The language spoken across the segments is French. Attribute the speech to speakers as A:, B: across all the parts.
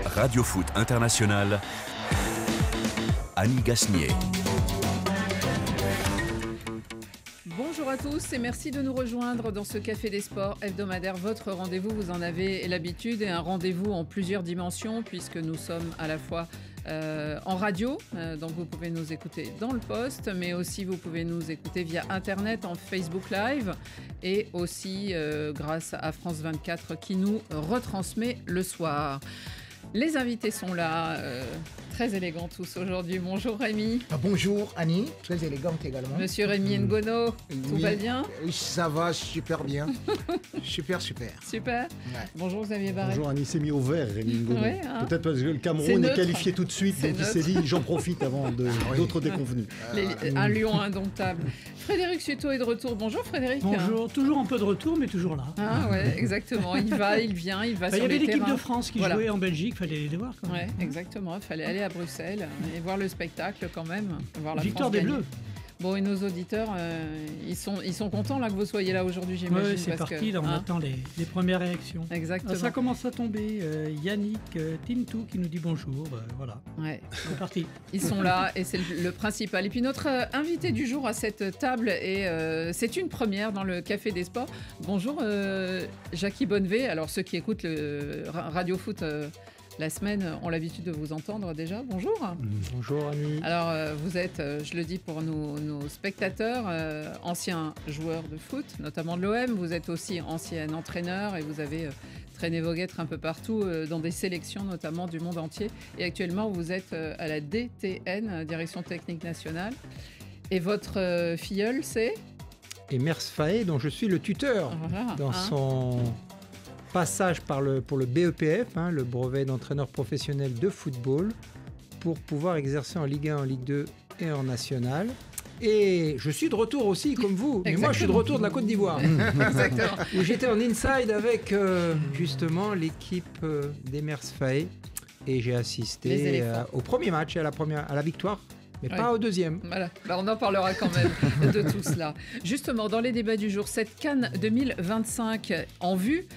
A: Radio Foot International, Annie Gasnier.
B: Bonjour à tous et merci de nous rejoindre dans ce Café des Sports hebdomadaire. Votre rendez-vous, vous en avez l'habitude, et un rendez-vous en plusieurs dimensions puisque nous sommes à la fois en radio, donc vous pouvez nous écouter dans le poste, mais aussi vous pouvez nous écouter via Internet en Facebook Live et aussi grâce à France 24 qui nous retransmet le soir. Les invités sont là, très élégants tous aujourd'hui. Bonjour Rémi.
C: Bonjour Annie, très élégante également.
B: Monsieur Rémi Ngono, tout va bien?
C: Ça va super bien. Super.
B: Super.
C: Ouais.
B: Bonjour Xavier Barret.
D: Bonjour Annie, s'est mis au vert Rémi Ngono.
B: Ouais, hein.
D: Peut-être parce que le Cameroun est qualifié tout de suite, donc il s'est dit j'en profite avant d'autres déconvenus.
B: Un lion indomptable. Frédéric Suto est de retour. Bonjour Frédéric.
E: Bonjour, toujours un peu de retour, mais toujours là.
B: Ah ouais, exactement. Il va, il vient, il va sur les terrains.
E: Il y avait l'équipe de France qui jouait en Belgique, il fallait les voir quand même.
B: Ouais, exactement. Il fallait aller à Bruxelles et voir le spectacle quand même. Voir la
E: Victoire
B: France
E: des
B: gagner.
E: Bleus.
B: Bon, et nos auditeurs, ils sont contents là que vous soyez là aujourd'hui, j'imagine.
E: Oui, c'est parti, là on attend les premières réactions.
B: Exactement.
E: Ça commence à tomber. Yannick Tintou qui nous dit bonjour. Voilà,
B: ouais.
E: C'est parti.
B: Ils sont là et c'est le principal. Et puis notre invité du jour à cette table, et c'est une première dans le Café des Sports. Bonjour Jackie Bonnevet. Alors ceux qui écoutent le Radio Foot la semaine ont l'habitude de vous entendre déjà. Bonjour.
D: Bonjour Annie.
B: Alors vous êtes, je le dis pour nos spectateurs, ancien joueur de foot, notamment de l'OM. Vous êtes aussi ancien entraîneur et vous avez traîné vos guêtres un peu partout dans des sélections notamment du monde entier. Et actuellement vous êtes à la DTN, Direction Technique Nationale. Et votre filleul c'est
F: Emers Faé, dont je suis le tuteur dans son passage pour le BEPF, le brevet d'entraîneur professionnel de football, pour pouvoir exercer en Ligue 1, en Ligue 2 et en National. Et je suis de retour aussi, comme vous. Mais moi, je suis de retour de la Côte d'Ivoire.
B: Exactement.
F: Où j'étais en inside avec, justement, l'équipe d'Emers Faé. Et j'ai assisté au premier match et à la victoire. Mais pas au deuxième.
B: Voilà, on en parlera quand même de tout cela. Justement, dans les débats du jour, cette CAN 2025 en vue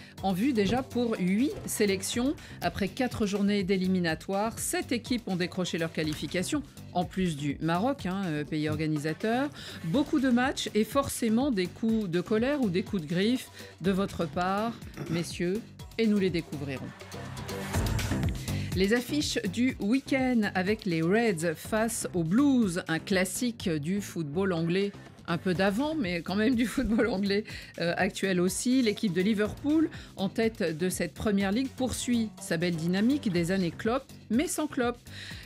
B: déjà pour 8 sélections. Après 4 journées d'éliminatoires, 7 équipes ont décroché leur qualification, en plus du Maroc, pays organisateur. Beaucoup de matchs et forcément des coups de colère ou des coups de griffe de votre part, messieurs, et nous les découvrirons. Les affiches du week-end avec les Reds face aux Blues, un classique du football anglais. Un peu d'avant, mais quand même du football anglais actuel aussi. L'équipe de Liverpool, en tête de cette première ligue, poursuit sa belle dynamique des années Klopp, mais sans Klopp.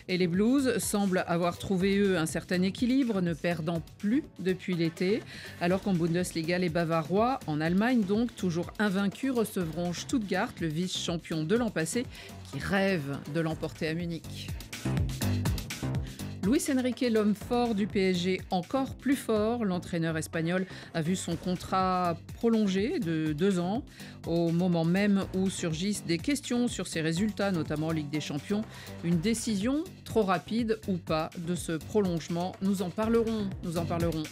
B: Et les Blues semblent avoir trouvé, eux, un certain équilibre, ne perdant plus depuis l'été. Alors qu'en Bundesliga, les Bavarois, en Allemagne donc, toujours invaincus, recevront Stuttgart, le vice-champion de l'an passé, qui rêve de l'emporter à Munich. Luis Enrique, l'homme fort du PSG, encore plus fort. L'entraîneur espagnol a vu son contrat prolongé de 2 ans, au moment même où surgissent des questions sur ses résultats, notamment en Ligue des Champions. Une décision trop rapide ou pas de ce prolongement. Nous en parlerons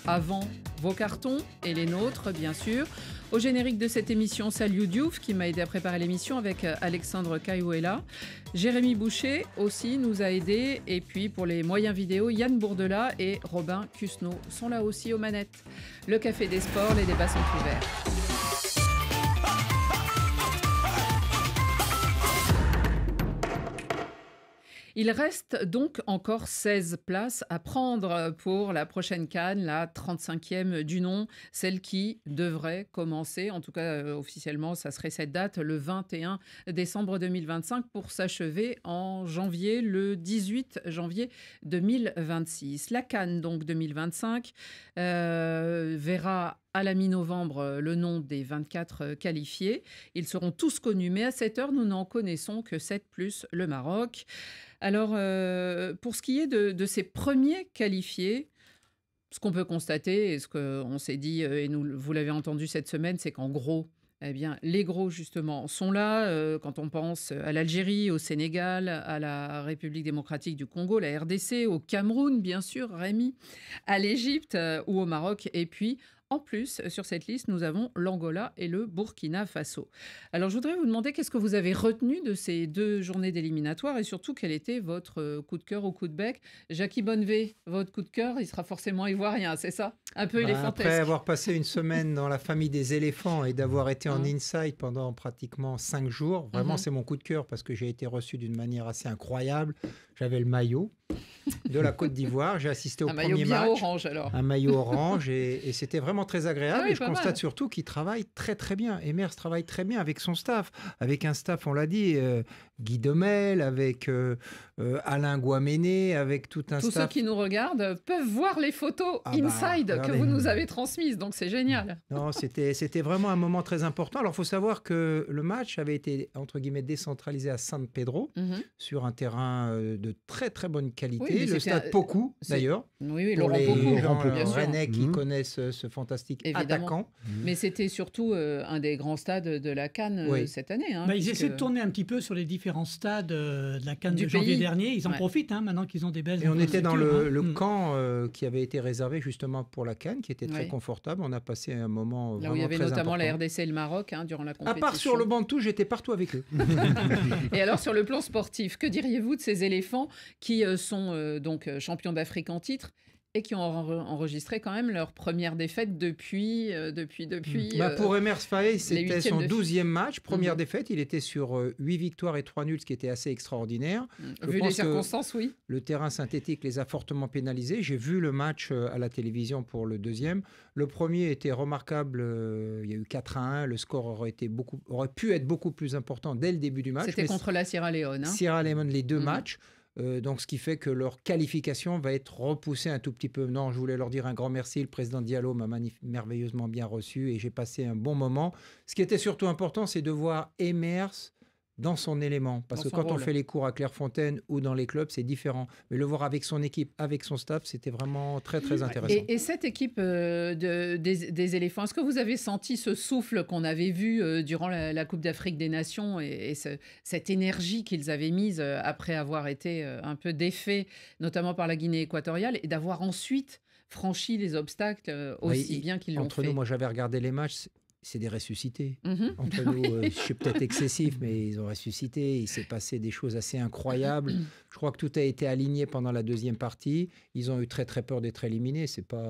B: avant vos cartons et les nôtres, bien sûr. Au générique de cette émission, Saliou Diouf qui m'a aidé à préparer l'émission avec Alexandre Kayouela. Jérémy Boucher aussi nous a aidés. Et puis pour les moyens vidéo, Yann Bourdela et Robin Cusneau sont là aussi aux manettes. Le Café des Sports, les débats sont ouverts. Il reste donc encore 16 places à prendre pour la prochaine CAN, la 35e du nom, celle qui devrait commencer, en tout cas officiellement, ça serait cette date, le 21 décembre 2025 pour s'achever en janvier, le 18 janvier 2026. La CAN donc 2025 verra à la mi-novembre le nom des 24 qualifiés. Ils seront tous connus, mais à cette heure, nous n'en connaissons que 7 plus le Maroc. Alors, pour ce qui est de ces premiers qualifiés, ce qu'on peut constater, et ce qu'on s'est dit, et vous l'avez entendu cette semaine, c'est qu'en gros, eh bien, les gros, justement, sont là. Quand on pense à l'Algérie, au Sénégal, à la République démocratique du Congo, la RDC, au Cameroun, bien sûr, Rémi, à l'Égypte ou au Maroc, et puis En plus, sur cette liste, nous avons l'Angola et le Burkina Faso. Alors, je voudrais vous demander qu'est-ce que vous avez retenu de ces 2 journées d'éliminatoires et surtout, quel était votre coup de cœur ou coup de bec? Jackie Bonnevé, votre coup de cœur, il sera forcément ivoirien, c'est ça? Un peu éléphantesque.
F: Après avoir passé une semaine dans la famille des éléphants et d'avoir été en inside pendant pratiquement 5 jours, vraiment c'est mon coup de cœur parce que j'ai été reçu d'une manière assez incroyable. J'avais le maillot de la Côte d'Ivoire, j'ai assisté au premier match. Un maillot bien
B: orange alors.
F: Un maillot orange et c'était vraiment très agréable.
B: Oui,
F: et je constate surtout qu'il travaille très très bien. Emers travaille très bien avec son staff, avec un staff, on l'a dit, Guy Demel, avec Alain Guaméné, avec tout un
B: staff. Tous ceux qui nous regardent peuvent voir les photos inside que vous nous avez transmises, donc c'est génial.
F: Non, c'était vraiment un moment très important. Alors, il faut savoir que le match avait été, entre guillemets, décentralisé à San Pedro, sur un terrain de très très bonne qualité. Oui, le stade Pokou, d'ailleurs.
B: Oui,
F: pour
B: Laurent
F: les
B: Pokou,
F: gens
B: bien sûr.
F: rennais qui connaissent ce fantastique attaquant.
B: Mais c'était surtout un des grands stades de la CAN cette année. Hein,
E: ils essaient de tourner un petit peu sur les différents stades de la CAN de janvier dernier. Ils en profitent maintenant qu'ils ont des belles
F: infrastructures. Et on était dans le camp qui avait été réservé justement pour la CAN, qui était très confortable. On a passé un moment
B: là où il y avait notamment la RDC et le Maroc durant la compétition.
F: À part sur le banc de touche, j'étais partout avec eux.
B: Et alors sur le plan sportif, que diriez-vous de ces éléphants qui sont donc champions d'Afrique en titre et qui ont enregistré quand même leur première défaite depuis
F: pour Emers Faé, c'était son 12e match, première défaite. Il était sur 8 victoires et 3 nuls, ce qui était assez extraordinaire.
B: Vu les circonstances, oui.
F: Le terrain synthétique les a fortement pénalisés. J'ai vu le match à la télévision pour le 2e. Le premier était remarquable. Il y a eu 4-1. Le score aurait pu être beaucoup plus important dès le début du match.
B: C'était contre la Sierra Leone.
F: Sierra Leone, les 2 matchs. Donc, ce qui fait que leur qualification va être repoussée un tout petit peu. Non, je voulais leur dire un grand merci. Le président Diallo m'a merveilleusement bien reçu et j'ai passé un bon moment. Ce qui était surtout important, c'est de voir Emers dans son élément. Parce que quand on fait les cours à Clairefontaine ou dans les clubs, c'est différent. Mais le voir avec son équipe, avec son staff, c'était vraiment très, très intéressant.
B: Et cette équipe des éléphants, est-ce que vous avez senti ce souffle qu'on avait vu durant la Coupe d'Afrique des Nations et cette énergie qu'ils avaient mise après avoir été un peu défaits, notamment par la Guinée équatoriale, et d'avoir ensuite franchi les obstacles aussi bien qu'ils l'ont fait?
F: Entre nous, moi j'avais regardé les matchs. C'est des ressuscités. Entre nous, je suis peut-être excessif, mais ils ont ressuscité. Il s'est passé des choses assez incroyables. Je crois que tout a été aligné pendant la 2e partie. Ils ont eu très très peur d'être éliminés. C'est pas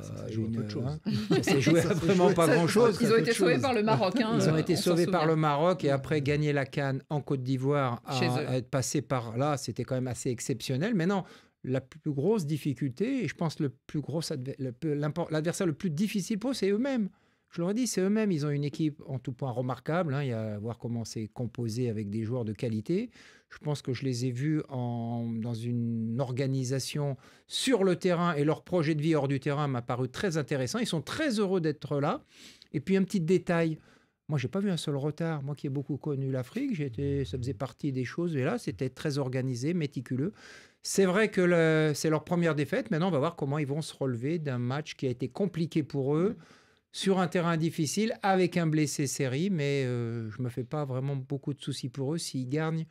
D: ça s'est joué peu de choses.
F: Ça s'est joué vraiment pas grand-chose.
B: Ils ont été sauvés par le Maroc.
F: Ils ont été sauvés par le Maroc et après gagner la CAN en Côte d'Ivoire, à être passé par là, c'était quand même assez exceptionnel. Mais non. La plus grosse difficulté, et je pense l'adversaire le plus difficile pour eux, c'est eux-mêmes. Je leur ai dit, c'est eux-mêmes. Ils ont une équipe en tout point remarquable. Il y a à voir comment c'est composé avec des joueurs de qualité. Je pense que je les ai vus dans une organisation sur le terrain et leur projet de vie hors du terrain m'a paru très intéressant. Ils sont très heureux d'être là. Et puis un petit détail. Moi, je n'ai pas vu un seul retard. Moi qui ai beaucoup connu l'Afrique, ça faisait partie des choses. Et là, c'était très organisé, méticuleux. C'est vrai que c'est leur première défaite. Maintenant, on va voir comment ils vont se relever d'un match qui a été compliqué pour eux. Sur un terrain difficile, avec un blessé série, mais je ne me fais pas vraiment beaucoup de soucis pour eux. S'ils gardent,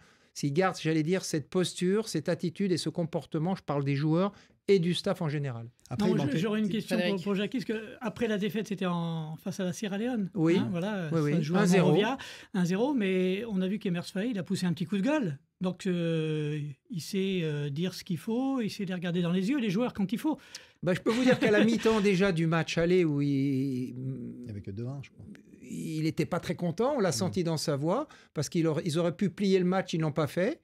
F: j'allais dire, cette posture, cette attitude et ce comportement, je parle des joueurs et du staff en général.
E: Après, j'aurais une question pour Jackie, parce qu'après la défaite, c'était face à la Sierra Leone.
F: Oui,
E: voilà,
F: oui.
E: 1-0, mais on a vu qu'Emers Faé, il a poussé un petit coup de gueule. Donc, il sait dire ce qu'il faut, il sait les regarder dans les yeux, les joueurs, quand il faut.
F: Je peux vous dire qu'à la mi-temps déjà du match aller, où
D: il n'y avait que 2-1, je crois.
F: Il n'était pas très content, on l'a senti dans sa voix, parce qu'ils auraient pu plier le match, ils ne l'ont pas fait.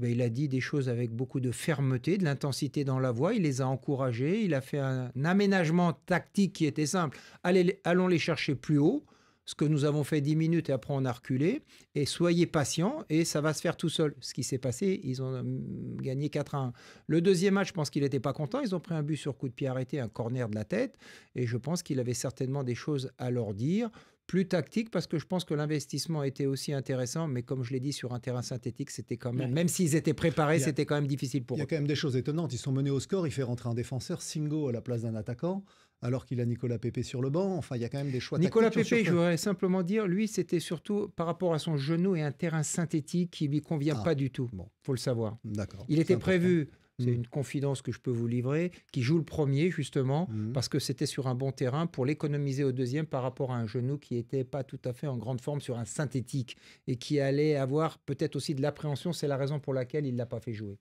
F: Il a dit des choses avec beaucoup de fermeté, de l'intensité dans la voix, il les a encouragés, il a fait un aménagement tactique qui était simple. Allons les chercher plus haut, ce que nous avons fait 10 minutes et après on a reculé, et soyez patients et ça va se faire tout seul. Ce qui s'est passé, ils ont gagné 4-1. Le deuxième match, je pense qu'il n'était pas content, ils ont pris un but sur coup de pied arrêté, un corner de la tête, et je pense qu'il avait certainement des choses à leur dire, plus tactique, parce que je pense que l'investissement était aussi intéressant, mais comme je l'ai dit, sur un terrain synthétique, c'était quand même, même s'ils étaient préparés, c'était quand même difficile pour eux.
D: Il y a quand même des choses étonnantes, ils sont menés au score, il fait rentrer un défenseur, Singo à la place d'un attaquant, alors qu'il a Nicolas Pépé sur le banc. Enfin, il y a quand même des choix
F: Nicolas Pépé, je voudrais simplement dire, lui, c'était surtout par rapport à son genou et un terrain synthétique qui ne lui convient pas du tout. Bon, faut le savoir.
D: D'accord.
F: Il était prévu c'est une confidence que je peux vous livrer, qui joue le premier justement,
D: Mhm.
F: parce que c'était sur un bon terrain pour l'économiser au deuxième par rapport à un genou qui n'était pas tout à fait en grande forme sur un synthétique et qui allait avoir peut-être aussi de l'appréhension. C'est la raison pour laquelle il ne l'a pas fait jouer.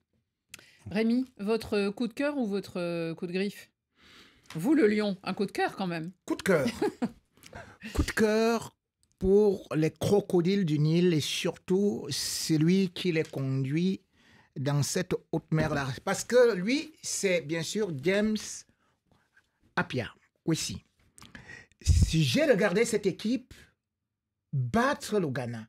B: Rémi, votre coup de cœur ou votre coup de griffe? Vous, le lion, un coup de cœur quand même.
C: Coup de cœur. Coup de cœur pour les crocodiles du Nil et surtout celui qui les conduit dans cette haute mer-là. Parce que lui, c'est bien sûr James Appiah. Aussi. Si j'ai regardé cette équipe battre le Ghana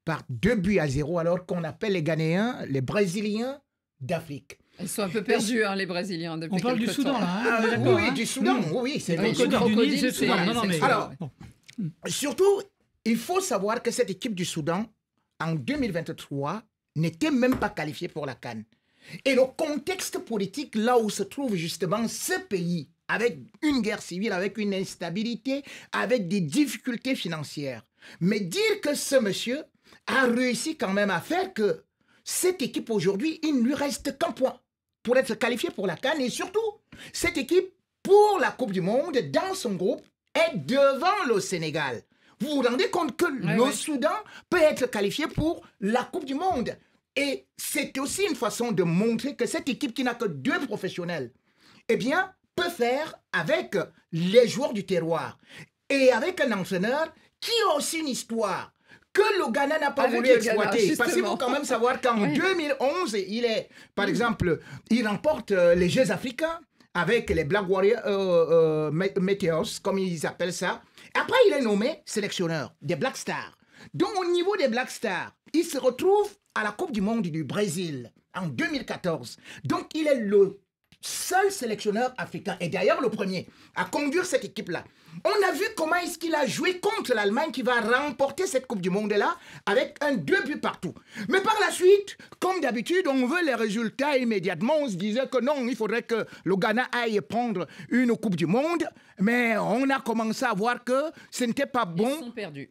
C: par 2-0, alors qu'on appelle les Ghanéens les Brésiliens d'Afrique.
B: Ils sont un peu perdus, hein, les Brésiliens, depuis
E: On parle du
B: quelque
E: Soudan,
B: temps.
E: là. Hein,
C: Ah,
E: on est
C: oui,
E: d'accord,
C: oui,
E: hein.
C: du Soudan, oui, c'est
E: Les
C: vrai.
E: crocodiles du Nil, c'est le Soudan.
B: c'est-
E: Non, non, mais
B: c'est-
C: alors,
E: bon.
C: Surtout, il faut savoir que cette équipe du Soudan, en 2023, n'était même pas qualifiée pour la CAN. Et le contexte politique, là où se trouve justement ce pays, avec une guerre civile, avec une instabilité, avec des difficultés financières. Mais dire que ce monsieur a réussi quand même à faire que cette équipe aujourd'hui, il ne lui reste qu'un point pour être qualifié pour la CAN. Et surtout, cette équipe, pour la Coupe du Monde, dans son groupe, est devant le Sénégal. Vous vous rendez compte que le Soudan peut être qualifié pour la Coupe du Monde. Et c'est aussi une façon de montrer que cette équipe qui n'a que 2 professionnels, eh bien, peut faire avec les joueurs du terroir et avec un entraîneur qui a aussi une histoire que le Ghana n'a pas
B: Avec
C: voulu
B: le Ghana,
C: exploiter. Parce qu'il
B: justement.
C: faut quand même savoir qu'en
B: Oui.
C: 2011, il est, par exemple, il remporte les Jeux africains avec les Black Warriors Meteors, comme ils appellent ça. Après, il est nommé sélectionneur des Black Stars. Donc, au niveau des Black Stars, il se retrouve à la Coupe du Monde du Brésil en 2014. Donc, il est le seul sélectionneur africain, et d'ailleurs le premier, à conduire cette équipe-là. On a vu comment est-ce qu'il a joué contre l'Allemagne qui va remporter cette Coupe du Monde-là avec un 2 buts partout. Mais par la suite, comme d'habitude, on veut les résultats immédiatement. On se disait que non, il faudrait que le Ghana aille prendre une Coupe du Monde. Mais on a commencé à voir que ce n'était pas bon.
B: Ils sont perdus.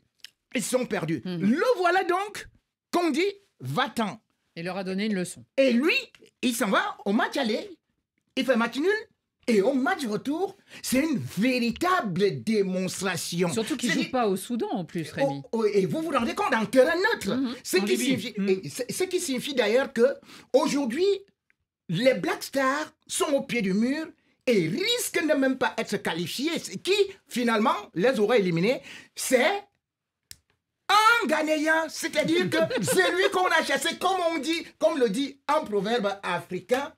C: Ils sont perdus. Le voilà donc qu'on dit va-t'en.
B: Il leur a donné une leçon.
C: Et lui, il s'en va au match aller. Il fait match nul. Et au match retour, c'est une véritable démonstration.
B: Surtout qu'ils ne
C: C'est-
B: jouent pas au Soudan en plus, Rémi.
C: Et vous vous rendez compte, en terrain neutre. Ce
E: En
C: qui
E: Libye.
C: signifie, et ce qui signifie d'ailleurs que aujourd'hui, les Black Stars sont au pied du mur et risquent de même pas être qualifiés. Ce qui, finalement, les aurait éliminés, c'est un Ghanéen. C'est-à-dire que c'est lui qu'on a chassé, comme on dit, comme le dit un proverbe africain,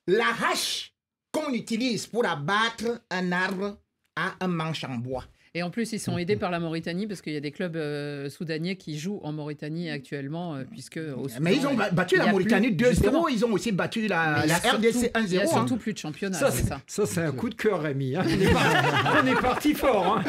C: la hache qu'on utilise pour abattre un arbre à un manche en bois.
B: Et en plus, ils sont aidés par la Mauritanie parce qu'il y a des clubs soudaniens qui jouent en Mauritanie actuellement, puisque au Soudan,
C: Mais ils ont battu
B: il y
C: la
B: a
C: Mauritanie
B: plus-
C: 2-0,
B: justement.
C: ils ont aussi battu la
B: Mais
C: RDC
B: Il y a
C: 1-0.
B: surtout
C: hein.
B: plus de championnat,
F: Ça,
B: c'est ça.
F: ça c'est un coup de cœur, Rémi. Hein. On est parti fort. Hein.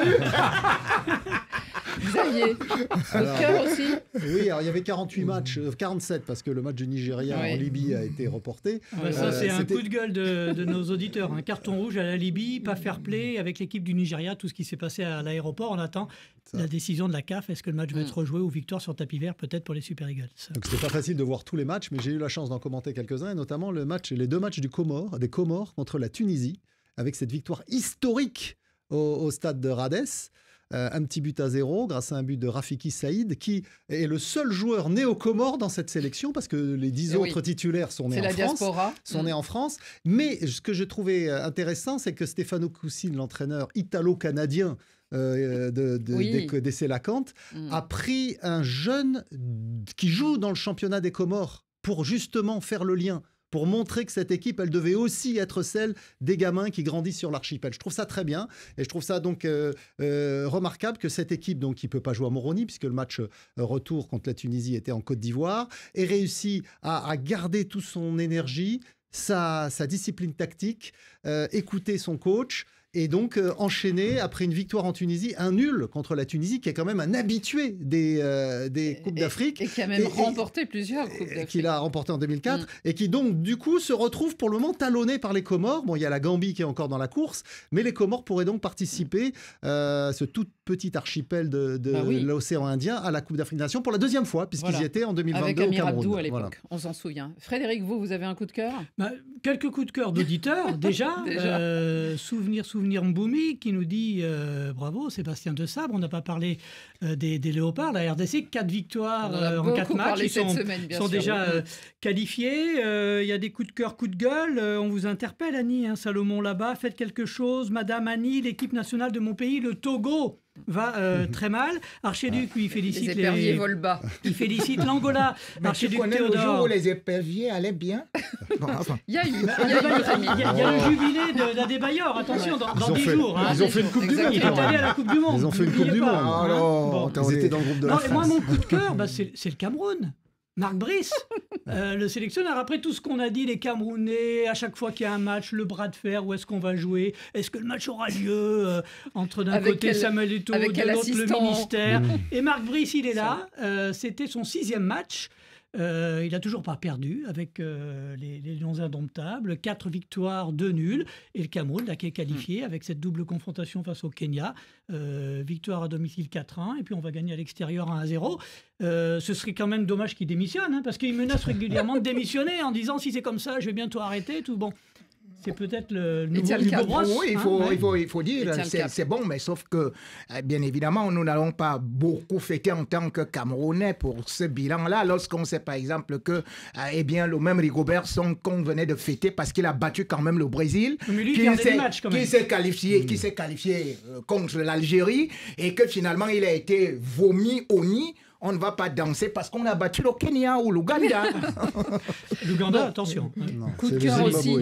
B: Xavier, coup de cœur aussi.
D: Oui, alors il y avait 48 matchs, 47 parce que le match du Nigeria
B: Oui.
D: en Libye a été reporté.
E: Ah bah ça, c'est un
D: c'était-
E: coup de gueule de nos auditeurs. Un carton rouge à la Libye, pas fair play avec l'équipe du Nigeria, tout ce qui s'est passé à l'aéroport. On attend la décision de la CAF. Est-ce que le match va être rejoué ou victoire sur tapis vert, peut-être pour les Super Eagles?
D: Donc c'était pas facile de voir tous les matchs, mais j'ai eu la chance d'en commenter quelques-uns, et notamment les 2 matchs des Comores contre la Tunisie, avec cette victoire historique au stade de Rades. Un petit but à 0 grâce à un but de Rafiki Saïd, qui est le seul joueur né aux Comores dans cette sélection, parce que les 10
B: Eh oui.
D: autres titulaires sont nés
B: C'est
D: en
B: la
D: France.
B: diaspora.
D: Sont nés en France. Mais ce que je trouvais intéressant, c'est que Stefano Cousin, l'entraîneur italo-canadien
B: Oui.
D: des Sélacantes, a pris un jeune qui joue dans le championnat des Comores pour justement faire le lien, pour montrer que cette équipe, elle devait aussi être celle des gamins qui grandissent sur l'archipel. Je trouve ça très bien, et je trouve ça donc remarquable que cette équipe, donc, qui ne peut pas jouer à Moroni, puisque le match retour contre la Tunisie était en Côte d'Ivoire, ait réussi à garder toute son énergie, sa discipline tactique, écouter son coach, Et donc, enchaîné, après une victoire en Tunisie, un nul contre la Tunisie, qui est quand même un habitué des Coupes d'Afrique.
B: Et qui a même remporté plusieurs Coupes d'Afrique.
D: Qu'il a remporté en 2004, et qui donc, du coup, se retrouve pour le moment talonné par les Comores. Bon, il y a la Gambie qui est encore dans la course, mais les Comores pourraient donc participer, ce tout petit archipel de l'océan Indien, à la Coupe d'Afrique des Nations pour la deuxième fois, puisqu'ils y étaient en 2022
B: avec
D: au
B: Amir
D: Cameroun.
B: Abdou à l'époque, on s'en souvient. Frédéric, vous avez un coup de cœur?
E: Quelques coups de cœur d'auditeurs, déjà. Souvenir Mboumi qui nous dit bravo, Sébastien de Sabre. On n'a pas parlé des Léopards. La RDC, 4 victoires en 4 matchs. Ils sont déjà qualifiés. Il y a des coups de cœur, coups de gueule. On vous interpelle, Annie, Salomon là-bas. Faites quelque chose. Madame Annie, l'équipe nationale de mon pays, le Togo, va très mal. Archiduc, lui, il félicite
B: les éperviers volent bas.
E: Il félicite l'Angola.
C: Mais tu connais le jour où les éperviers allaient bien?
B: Il y a eu
E: le jubilé d'Adebayor. Attention, dans 10 jours.
D: Ils ont fait une Coupe du Monde.
E: Il est allé à la Coupe du Monde.
D: Ils ont fait une Coupe du Monde. Ils étaient dans le groupe de la France.
E: Moi, mon coup de cœur, c'est le Cameroun. Marc Brice, le sélectionneur. Après tout ce qu'on a dit, les Camerounais, à chaque fois qu'il y a un match, le bras de fer, où est-ce qu'on va jouer? Est-ce que le match aura lieu entre d'un côté Samuel Eto'o, de l'autre le ministère? Et Marc Brice, il est là. C'était son 6e match. Il n'a toujours pas perdu avec les Lions indomptables. 4 victoires, 2 nuls. Et le Cameroun, là, qui est qualifié avec cette double confrontation face au Kenya. Victoire à domicile 4-1. Et puis on va gagner à l'extérieur 1-0. Ce serait quand même dommage qu'il démissionne, parce qu'il menace régulièrement de démissionner en disant si c'est comme ça, je vais bientôt arrêter. Tout bon. C'est peut-être le nouveau Hugo Bross.
C: Oui, il faut dire, c'est bon, mais sauf que, bien évidemment, nous n'allons pas beaucoup fêter en tant que Camerounais pour ce bilan-là, lorsqu'on sait par exemple que, le même Rigobert Song qu'on venait de fêter parce qu'il a battu quand même le Brésil, qui s'est qualifié contre l'Algérie, et que finalement il a été vomi au nid. On ne va pas danser parce qu'on a battu le Kenya ou l'Ouganda.
E: L'Ouganda, attention.
B: Coup de cœur aussi.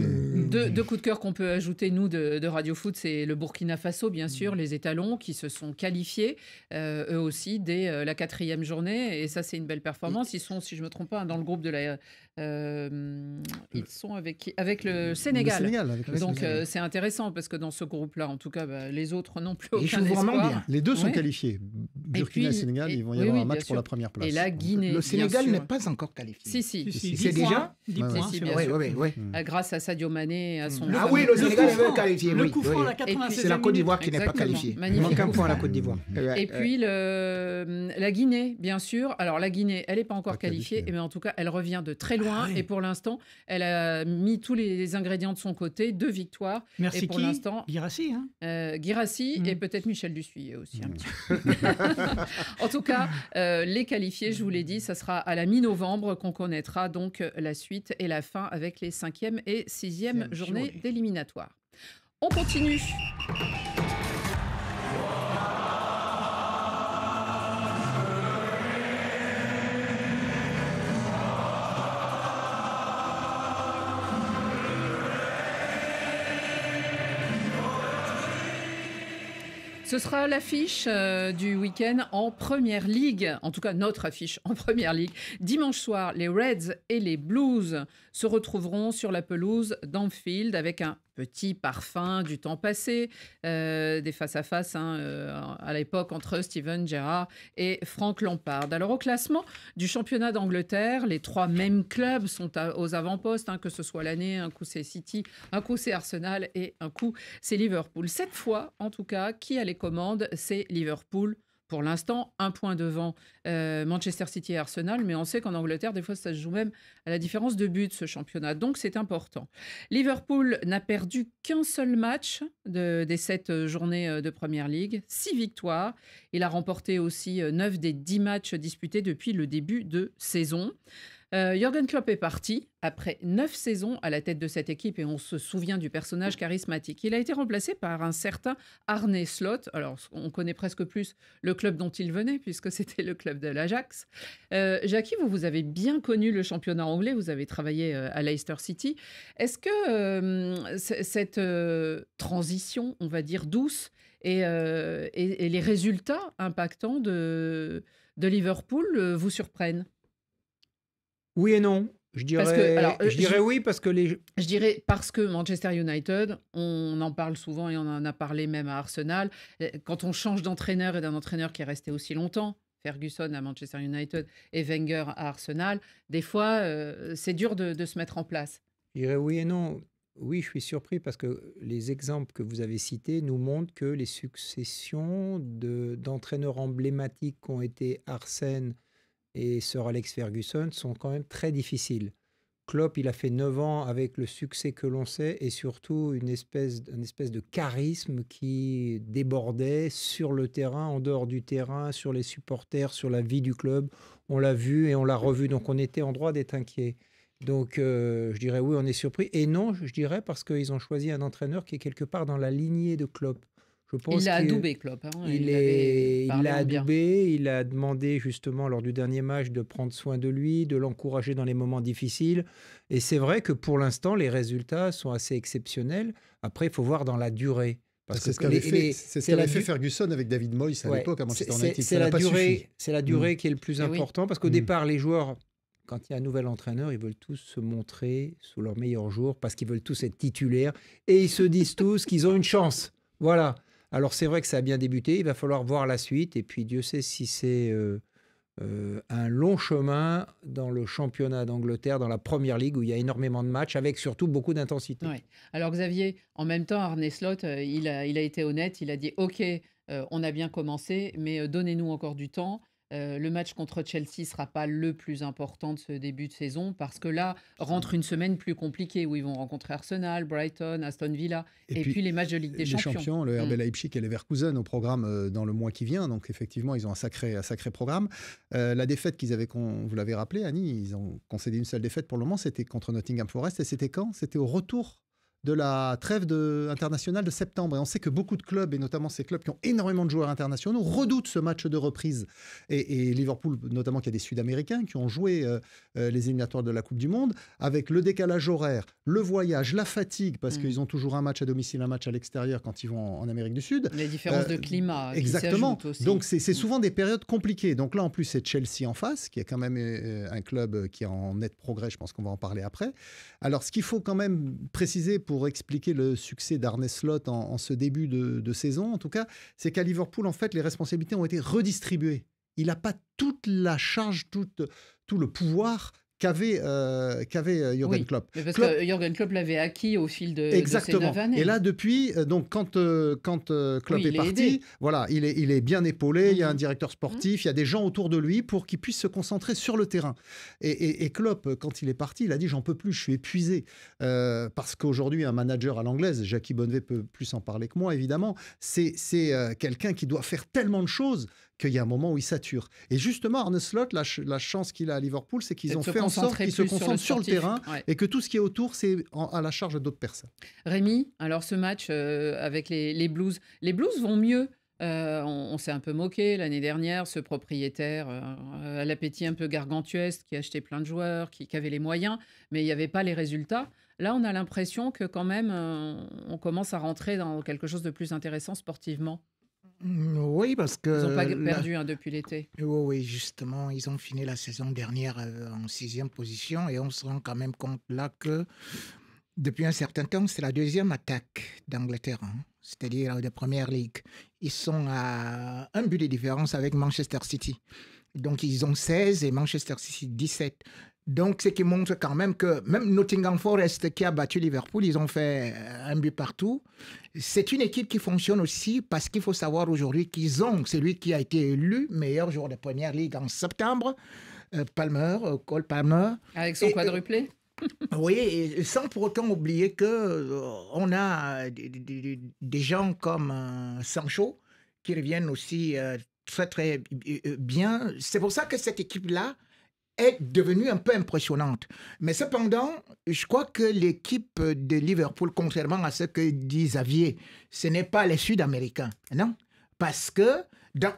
B: Deux coups de cœur qu'on peut ajouter, nous, de Radio Foot, c'est le Burkina Faso, bien sûr, les étalons qui se sont qualifiés, eux aussi, dès la 4e journée. Et ça, c'est une belle performance. Ils sont, si je ne me trompe pas, dans le groupe de la... ils sont avec le Sénégal. Donc, c'est intéressant parce que dans ce groupe-là, en tout cas, les autres n'ont plus aucun espoir.
D: Bien. Les deux sont qualifiés. Burkina et Sénégal, ils vont y avoir un match pour la première place.
B: Et la Guinée,
C: le Sénégal n'est pas encore qualifié.
B: Si.
C: C'est déjà
E: 10 points.
C: Oui.
B: Grâce à Sadio Mané et à son...
C: Ah oui, le Sénégal est qualifié.
E: Le coup franc à la 96e.
C: C'est la Côte d'Ivoire qui n'est pas qualifiée.
F: Il manque un point à la Côte d'Ivoire.
B: Et puis la Guinée, bien sûr. Alors la Guinée, elle n'est pas encore qualifiée, mais en tout cas, elle revient de très loin. Et pour l'instant, elle a mis tous les ingrédients de son côté. 2 victoires.
E: Merci.
B: Et pour l'instant,
E: Guirassy.
B: Guirassy et peut-être Michel Dussuyer aussi un petit peu. En tout cas, les qualifiés, je vous l'ai dit, ça sera à la mi-novembre qu'on connaîtra donc la suite et la fin avec les 5e et 6e journées d'éliminatoire. On continue. Ce sera l'affiche du week-end en Première Ligue, en tout cas notre affiche en Première Ligue. Dimanche soir, les Reds et les Blues se retrouveront sur la pelouse d'Anfield avec un petit parfum du temps passé, des face-à-face à l'époque entre Steven Gerrard et Frank Lampard. Alors au classement du championnat d'Angleterre, les 3 mêmes clubs sont aux avant-postes, que ce soit l'année, un coup c'est City, un coup c'est Arsenal et un coup c'est Liverpool. Cette fois, en tout cas, qui a les commandes, c'est Liverpool. Pour l'instant, 1 point devant Manchester City et Arsenal, mais on sait qu'en Angleterre, des fois, ça se joue même à la différence de but, ce championnat. Donc, c'est important. Liverpool n'a perdu qu'un seul match des 7 journées de Première Ligue, 6 victoires. Il a remporté aussi 9 des 10 matchs disputés depuis le début de saison. Jürgen Klopp est parti après 9 saisons à la tête de cette équipe et on se souvient du personnage charismatique. Il a été remplacé par un certain Arne Slot. Alors, on connaît presque plus le club dont il venait puisque c'était le club de l'Ajax. Jackie, vous avez bien connu le championnat anglais, vous avez travaillé à Leicester City. Est-ce que cette transition, on va dire douce, et les résultats impactants de Liverpool vous surprennent ?
F: Oui et non. Je
B: je
F: dirais oui, parce que
B: Je dirais parce que Manchester United, on en parle souvent et on en a parlé même à Arsenal. Quand on change d'entraîneur et d'un entraîneur qui est resté aussi longtemps, Ferguson à Manchester United et Wenger à Arsenal, des fois, c'est dur de se mettre en place.
F: Je dirais oui et non. Oui, je suis surpris parce que les exemples que vous avez cités nous montrent que les successions d'entraîneurs emblématiques qu'ont été Arsène et Sir Alex Ferguson sont quand même très difficiles. Klopp, il a fait 9 ans avec le succès que l'on sait et surtout une espèce de charisme qui débordait sur le terrain, en dehors du terrain, sur les supporters, sur la vie du club. On l'a vu et on l'a revu, donc on était en droit d'être inquiet. Donc je dirais oui, on est surpris. Et non, je dirais parce qu'ils ont choisi un entraîneur qui est quelque part dans la lignée de Klopp. Je pense
B: Il l'a adoubé, Klopp. Hein,
F: il l'a adoubé, il a demandé justement lors du dernier match de prendre soin de lui, de l'encourager dans les moments difficiles. Et c'est vrai que pour l'instant, les résultats sont assez exceptionnels. Après, il faut voir dans la durée.
D: C'est ce qu'avait fait Ferguson avec David Moyes à l'époque à Manchester United.
F: C'est la durée qui est le plus important parce qu'au départ, les joueurs, quand il y a un nouvel entraîneur, ils veulent tous se montrer sous leur meilleur jour parce qu'ils veulent tous être titulaires et ils se disent tous qu'ils ont une chance. Voilà. Alors c'est vrai que ça a bien débuté, il va falloir voir la suite et puis Dieu sait si c'est un long chemin dans le championnat d'Angleterre, dans la Premier League où il y a énormément de matchs avec surtout beaucoup d'intensité.
B: Ouais. Alors Xavier, en même temps, Arne Slot, il a été honnête, il a dit « Ok, on a bien commencé, mais donnez-nous encore du temps ». Le match contre Chelsea ne sera pas le plus important de ce début de saison parce que là rentre une semaine plus compliquée où ils vont rencontrer Arsenal, Brighton, Aston Villa et puis les matchs de Ligue des Champions.
D: Le RB Leipzig et Leverkusen au programme dans le mois qui vient. Donc effectivement, ils ont un sacré programme. La défaite qu'ils avaient, vous l'avez rappelé, Annie, ils ont concédé une seule défaite pour le moment, c'était contre Nottingham Forest. Et c'était quand? C'était au retour de la trêve internationale de septembre. Et on sait que beaucoup de clubs, et notamment ces clubs qui ont énormément de joueurs internationaux, redoutent ce match de reprise. Et Liverpool, notamment, qui a des Sud-Américains qui ont joué les éliminatoires de la Coupe du Monde, avec le décalage horaire, le voyage, la fatigue, parce qu'ils ont toujours un match à domicile, un match à l'extérieur quand ils vont en Amérique du Sud.
B: Les différences de climat.
D: Exactement.
B: Qui aussi.
D: Donc c'est souvent des périodes compliquées. Donc là, en plus, c'est Chelsea en face, qui est quand même un club qui est en net progrès. Je pense qu'on va en parler après. Alors, ce qu'il faut quand même préciser pour expliquer le succès d'Arne Slot en ce début de saison, en tout cas, c'est qu'à Liverpool, en fait, les responsabilités ont été redistribuées. Il n'a pas toute la charge, tout le pouvoir qu'avait Jürgen Klopp.
B: Mais parce que Jürgen Klopp l'avait acquis au fil de ces 9 années.
D: Et là, depuis, donc, quand Klopp est parti, voilà, il est bien épaulé, il y a un directeur sportif, il y a des gens autour de lui pour qu'il puisse se concentrer sur le terrain. Et Klopp, quand il est parti, il a dit « j'en peux plus, je suis épuisé ». Parce qu'aujourd'hui, un manager à l'anglaise, Jackie Bonnevet peut plus en parler que moi, évidemment, c'est quelqu'un qui doit faire tellement de choses qu'il y a un moment où il sature. Et justement, Arne Slot, la chance qu'il a à Liverpool, c'est qu'ils ont fait en sorte qu'il se concentre sur le terrain et que tout ce qui est autour, c'est à la charge d'autres personnes.
B: Rémi, alors ce match avec les Blues vont mieux. On s'est un peu moqué l'année dernière, ce propriétaire à l'appétit un peu gargantuesque qui achetait plein de joueurs, qui avait les moyens, mais il n'y avait pas les résultats. Là, on a l'impression que quand même, on commence à rentrer dans quelque chose de plus intéressant sportivement.
C: Oui, parce que...
B: Ils n'ont pas perdu depuis l'été.
C: Oui, justement, ils ont fini la saison dernière en 6e position et on se rend quand même compte là que depuis un certain temps, c'est la deuxième attaque d'Angleterre, c'est-à-dire de Premier League. Ils sont à un but de différence avec Manchester City. Donc, ils ont 16 et Manchester City 17. Donc, ce qui montre quand même que même Nottingham Forest qui a battu Liverpool, ils ont fait un but partout. C'est une équipe qui fonctionne aussi parce qu'il faut savoir aujourd'hui qu'ils ont celui qui a été élu meilleur joueur de Première Ligue en septembre, Cole Palmer.
B: Avec son quadruplé.
C: Oui, et sans pour autant oublier qu'on a des gens comme Sancho qui reviennent aussi très, très bien. C'est pour ça que cette équipe-là est devenue un peu impressionnante. Mais cependant, je crois que l'équipe de Liverpool, contrairement à ce que dit Xavier, ce n'est pas les Sud-Américains, non? Parce que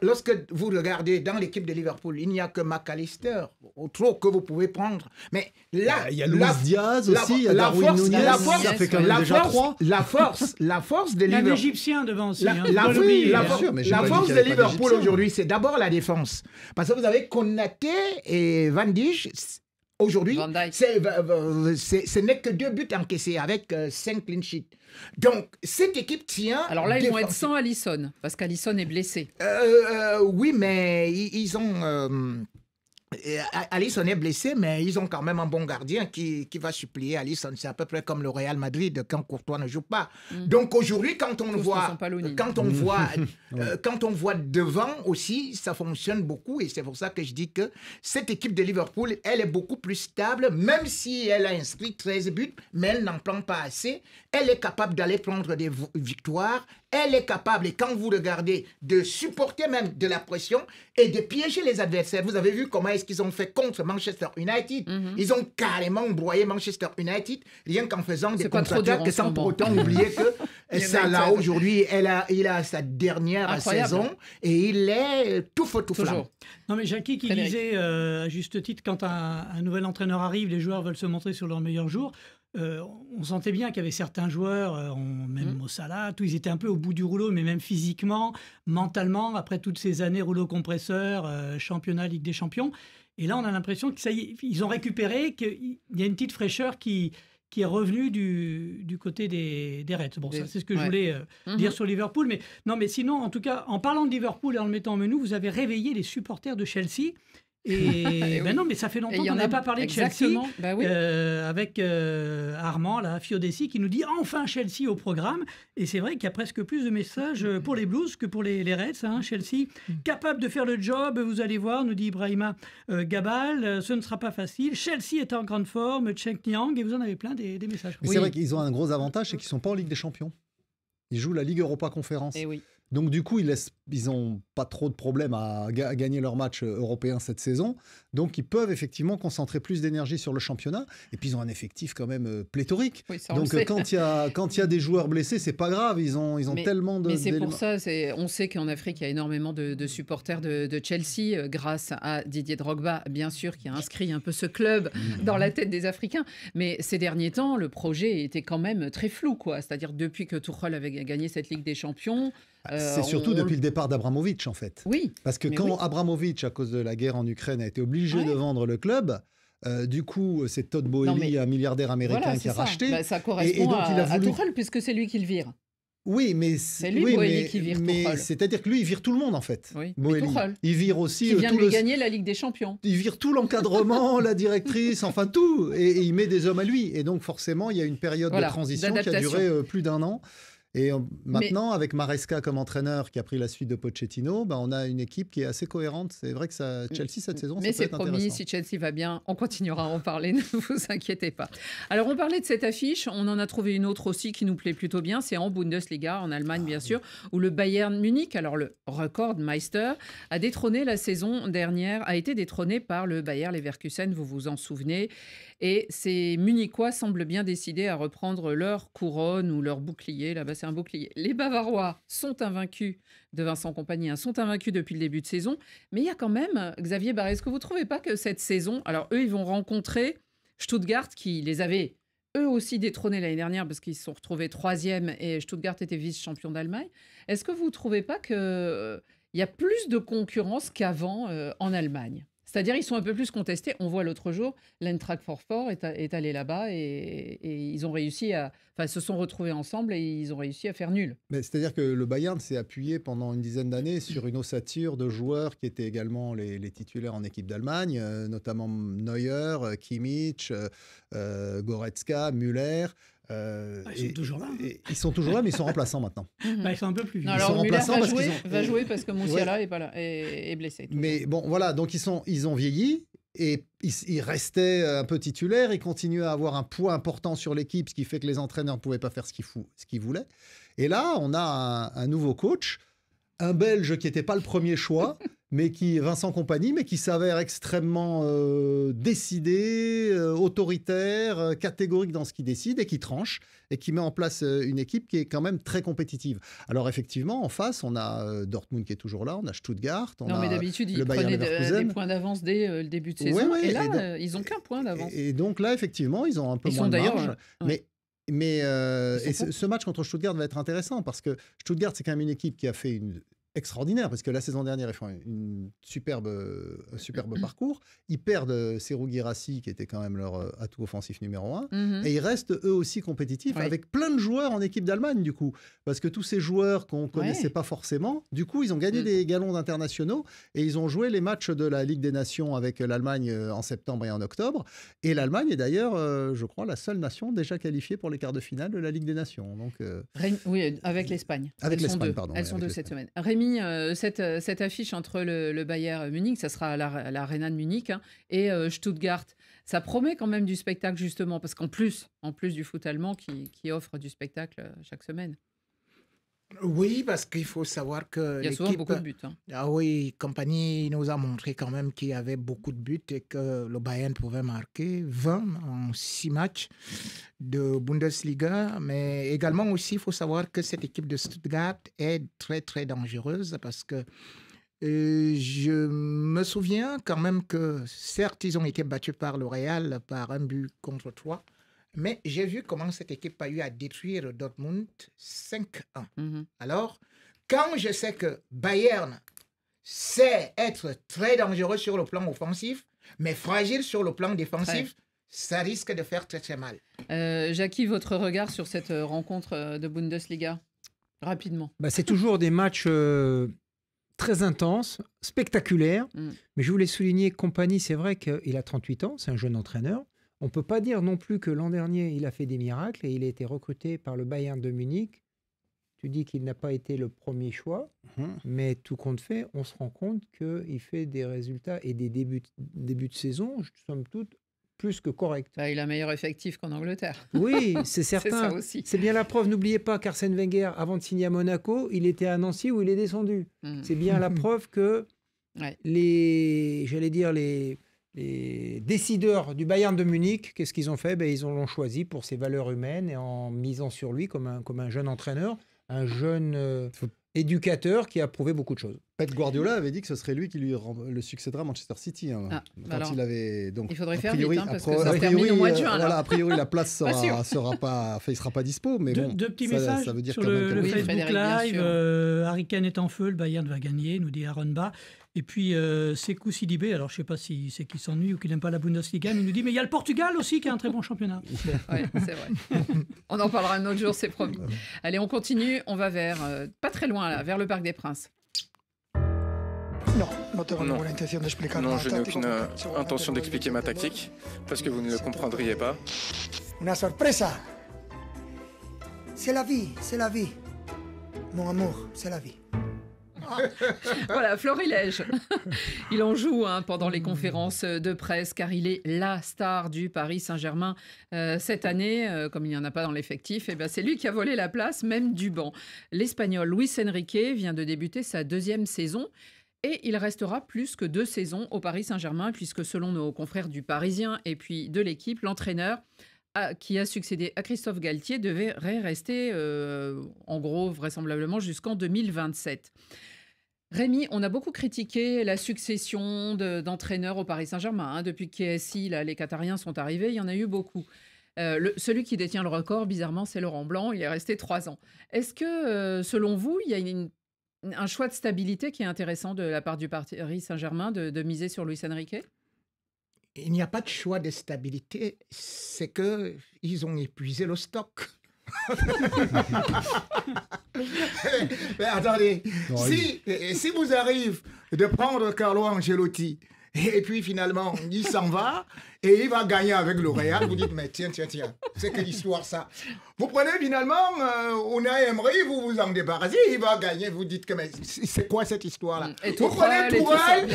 C: lorsque vous regardez dans l'équipe de Liverpool, il n'y a que McAllister, au trop que vous pouvez prendre. Mais là,
D: il y a Luis Diaz aussi, il y a Darwin Núñez, ça fait quand même déjà 3.
C: La force de Liverpool.
E: Un Égyptien devant aussi.
C: La force de Liverpool aujourd'hui, c'est d'abord la défense. Parce que vous avez Konaté et Van Dijk Aujourd'hui,
B: Van Dijk.
C: ce n'est que 2 buts encaissés avec 5 clean sheets. Donc, cette équipe tient...
B: Alors là, ils vont être sans Alisson, parce qu'Alisson est blessé.
C: Oui, mais ils ont... Alisson est blessé, mais ils ont quand même un bon gardien qui va suppléer Alisson. C'est à peu près comme le Real Madrid quand Courtois ne joue pas. Donc aujourd'hui, quand on voit devant aussi, ça fonctionne beaucoup. Et c'est pour ça que je dis que cette équipe de Liverpool, elle est beaucoup plus stable, même si elle a inscrit 13 buts, mais elle n'en prend pas assez. Elle est capable d'aller prendre des victoires. Elle est capable, et quand vous regardez, de supporter même de la pression et de piéger les adversaires. Vous avez vu comment est-ce qu'ils ont fait contre Manchester United. Ils ont carrément broyé Manchester United, rien qu'en faisant des contre-attaques, sans pour autant oublier que Salah, aujourd'hui, il a sa dernière saison et il est tout feu, tout flamme.
E: Non, mais Jackie qui disait, à juste titre, quand un nouvel entraîneur arrive, les joueurs veulent se montrer sur leur meilleur jour. On sentait bien qu'il y avait certains joueurs, même Mo Salah, ils étaient un peu au bout du rouleau, mais même physiquement, mentalement, après toutes ces années rouleau compresseur, championnat, Ligue des Champions. Et là, on a l'impression que ça y est, ils ont récupéré, qu'il y a une petite fraîcheur qui est revenue du côté des Reds. Bon, ça, c'est ce que je voulais dire sur Liverpool. Mais non, mais sinon, en tout cas, en parlant de Liverpool et en le mettant en menu, vous avez réveillé les supporters de Chelsea. Et ben non, mais ça fait longtemps qu'on n'a pas parlé de Chelsea avec Armand, la Fiodessi, qui nous dit enfin Chelsea au programme. Et c'est vrai qu'il y a presque plus de messages pour les Blues que pour les Reds. Chelsea, capable de faire le job, vous allez voir, nous dit Ibrahima Gabal, ce ne sera pas facile. Chelsea est en grande forme, Cenk Nyang, et vous en avez plein des messages.
D: Mais c'est vrai qu'ils ont un gros avantage, c'est qu'ils ne sont pas en Ligue des Champions. Ils jouent la Ligue Europa Conférence.
B: Et oui.
D: Donc du coup, ils n'ont pas trop de problèmes à gagner leur match européen cette saison. Donc ils peuvent effectivement concentrer plus d'énergie sur le championnat. Et puis ils ont un effectif quand même pléthorique.
B: Oui,
D: donc quand il y a des joueurs blessés, c'est pas grave. Ils ont tellement de...
B: Mais c'est pour ça, on sait qu'en Afrique, il y a énormément de supporters de Chelsea, grâce à Didier Drogba, bien sûr, qui a inscrit un peu ce club dans la tête des Africains. Mais ces derniers temps, le projet était quand même très flou, quoi. C'est-à-dire depuis que Tuchel avait gagné cette Ligue des Champions...
D: c'est surtout depuis le départ d'Abramovich, en fait.
B: Oui.
D: Parce que quand Abramovich, à cause de la guerre en Ukraine, a été obligé de vendre le club, du coup, c'est Todd Boehly, un milliardaire américain, qui a racheté.
B: Ça correspond à Tuchel, puisque c'est lui qui le vire.
D: Oui, mais
B: c'est lui, Boehly, qui vire Tuchel.
D: C'est-à-dire que lui, il vire tout le monde, en fait.
B: Oui,
D: Tuchel. Il vire aussi...
B: Qui vient de lui gagner la Ligue des Champions.
D: Il vire tout l'encadrement, la directrice, enfin tout. Et il met des hommes à lui. Et donc, forcément, il y a une période de transition qui a duré plus d'1 an. Et maintenant, avec Maresca comme entraîneur qui a pris la suite de Pochettino, on a une équipe qui est assez cohérente. C'est vrai que Chelsea, cette saison, ça peut être intéressant. Mais c'est promis,
B: si Chelsea va bien, on continuera à en parler, ne vous inquiétez pas. Alors, on parlait de cette affiche, on en a trouvé une autre aussi qui nous plaît plutôt bien, c'est en Bundesliga, en Allemagne bien sûr, où le Bayern Munich, alors le Rekordmeister, a détrôné la saison dernière, a été détrôné par le Bayer Leverkusen, vous vous en souvenez. Et ces Munichois semblent bien décidés à reprendre leur couronne ou leur bouclier. Là-bas, c'est un bouclier. Les Bavarois sont invaincus de Vincent Kompany, sont invaincus depuis le début de saison. Mais il y a quand même, Xavier Barré, est-ce que vous ne trouvez pas que cette saison... Alors, eux, ils vont rencontrer Stuttgart qui les avait eux aussi détrônés l'année dernière parce qu'ils se sont retrouvés 3e et Stuttgart était vice-champion d'Allemagne. Est-ce que vous ne trouvez pas qu'il y a plus de concurrence qu'avant en Allemagne ? C'est-à-dire ils sont un peu plus contestés. On voit l'autre jour, l'Eintracht Francfort est allé là-bas et ils ont réussi se sont retrouvés ensemble et ils ont réussi à faire nul.
D: Mais c'est-à-dire que le Bayern s'est appuyé pendant une dizaine d'années sur une ossature de joueurs qui étaient également les titulaires en équipe d'Allemagne, notamment Neuer, Kimmich, Goretzka, Müller.
E: Ils sont toujours là.
D: Ils sont toujours là, mais ils sont remplaçants maintenant.
E: Ils sont un peu plus vieux.
B: Alors Müller va jouer parce que Musiala est blessé.
D: Mais bon, voilà, donc ils ont vieilli et ils restaient un peu titulaires. Ils continuaient à avoir un poids important sur l'équipe, ce qui fait que les entraîneurs ne pouvaient pas faire ce qu'ils voulaient. Et là, on a un nouveau coach, un Belge qui n'était pas le premier choix, Vincent Kompany, mais qui s'avère extrêmement décidé, autoritaire, catégorique dans ce qu'il décide et qui tranche et qui met en place une équipe qui est quand même très compétitive. Alors effectivement, en face, on a Dortmund qui est toujours là, on a Stuttgart,
B: mais d'habitude, ils prenaient des points d'avance dès le début de saison. Et là, ils n'ont qu'un point d'avance.
D: Et donc là, effectivement, ils ont un peu moins de marge. Mais ce match contre Stuttgart va être intéressant parce que Stuttgart, c'est quand même une équipe qui a fait une extraordinaire, parce que la saison dernière, ils font un superbe parcours. Ils perdent Serhou Guirassy, qui était quand même leur atout offensif numéro 1, et ils restent eux aussi compétitifs, avec plein de joueurs en équipe d'Allemagne, du coup. Parce que tous ces joueurs qu'on ne connaissait pas forcément, du coup, ils ont gagné des galons internationaux, et ils ont joué les matchs de la Ligue des Nations avec l'Allemagne en septembre et en octobre. Et l'Allemagne est d'ailleurs, je crois, la seule nation déjà qualifiée pour les quarts de finale de la Ligue des Nations. Donc,
B: oui, avec l'Espagne.
D: Avec l'Espagne, pardon.
B: Elles sont deux cette semaine. Rémi, cette affiche entre le Bayern Munich, ça sera à l'Arena de Munich, hein, et Stuttgart, ça promet quand même du spectacle, justement, parce qu'en plus du foot allemand qui offre du spectacle chaque semaine.
C: Oui, parce qu'il faut savoir que
B: il y a souvent beaucoup de buts. Hein.
C: Ah oui, Kompany nous a montré quand même qu'il y avait beaucoup de buts et que le Bayern pouvait marquer 20 en 6 matchs de Bundesliga. Mais également aussi, il faut savoir que cette équipe de Stuttgart est très, très dangereuse parce que je me souviens quand même que certes, ils ont été battus par le Real par 1-3. Mais j'ai vu comment cette équipe a eu à détruire Dortmund 5-1. Alors, quand je sais que Bayern sait être très dangereux sur le plan offensif, mais fragile sur le plan défensif, ça risque de faire très très mal.
B: Jackie, votre regard sur cette rencontre de Bundesliga, rapidement.
F: C'est toujours des matchs très intenses, spectaculaires. Mais je voulais souligner Kompany, c'est vrai qu'il a 38 ans, c'est un jeune entraîneur. On ne peut pas dire non plus que l'an dernier, il a fait des miracles et il a été recruté par le Bayern de Munich. Tu dis qu'il n'a pas été le premier choix, mais tout compte fait, on se rend compte qu'il fait des résultats et des débuts de saison, somme toute, plus que corrects.
B: Il a un meilleur effectif qu'en Angleterre.
F: Oui, c'est certain.
B: C'est ça aussi.
F: C'est bien la preuve. N'oubliez pas qu'Arsène Wenger, avant de signer à Monaco, il était à Nancy où il est descendu. C'est bien la preuve que les décideurs du Bayern de Munich, qu'est-ce qu'ils ont fait? Ils l'ont choisi pour ses valeurs humaines et en misant sur lui comme un jeune entraîneur, un jeune éducateur qui a prouvé beaucoup de choses.
D: Pep Guardiola avait dit que ce serait lui qui le succédera à Manchester City.
B: Il faudrait faire vite, parce que ça se termine au mois de juin.
D: A priori, la place sera pas dispo. Mais
E: deux petits messages
D: ça veut dire
E: sur
D: quand même
E: le Facebook Live. Harry Kane est en feu, le Bayern va gagner, nous dit Aaron Ba. Et puis, Sekou Sidibé, alors je ne sais pas si c'est qu'il s'ennuie ou qu'il n'aime pas la Bundesliga, mais il nous dit, mais il y a le Portugal aussi qui a un très bon championnat.
B: Oui, c'est vrai. On en parlera un autre jour, c'est promis. Allez, on continue, on va pas très loin, là, vers le Parc des Princes.
G: Non, je n'ai aucune intention d'expliquer ma tactique, parce que vous ne le comprendriez pas.
H: Una sorpresa. C'est la vie. Mon amour, c'est la vie.
B: Voilà, Florilège. Il en joue pendant les conférences de presse car il est la star du Paris Saint-Germain cette année. Comme il n'y en a pas dans l'effectif, c'est lui qui a volé la place, même du banc. L'Espagnol Luis Enrique vient de débuter sa 2e saison. Et il restera plus que 2 saisons au Paris Saint-Germain, puisque selon nos confrères du Parisien et puis de l'équipe, l'entraîneur qui a succédé à Christophe Galtier devrait rester, en gros, vraisemblablement jusqu'en 2027. Rémi, on a beaucoup critiqué la succession d'entraîneurs au Paris Saint-Germain. Depuis que KSI, les Qatariens sont arrivés, il y en a eu beaucoup. Celui qui détient le record, bizarrement, c'est Laurent Blanc. Il est resté 3 ans. Est-ce que, selon vous, il y a un choix de stabilité qui est intéressant de la part du Paris Saint-Germain de miser sur Luis Enrique?
C: Il n'y a pas de choix de stabilité, c'est qu'ils ont épuisé le stock. Mais attendez, si vous arrivez de prendre Carlo Ancelotti et puis finalement il s'en va et il va gagner avec le Real, vous dites mais tiens, c'est quelle histoire ça? Vous prenez finalement Unai Emery, vous vous en débarrassez, il va gagner, vous dites que mais c'est quoi cette histoire-là? Vous prenez Tourelle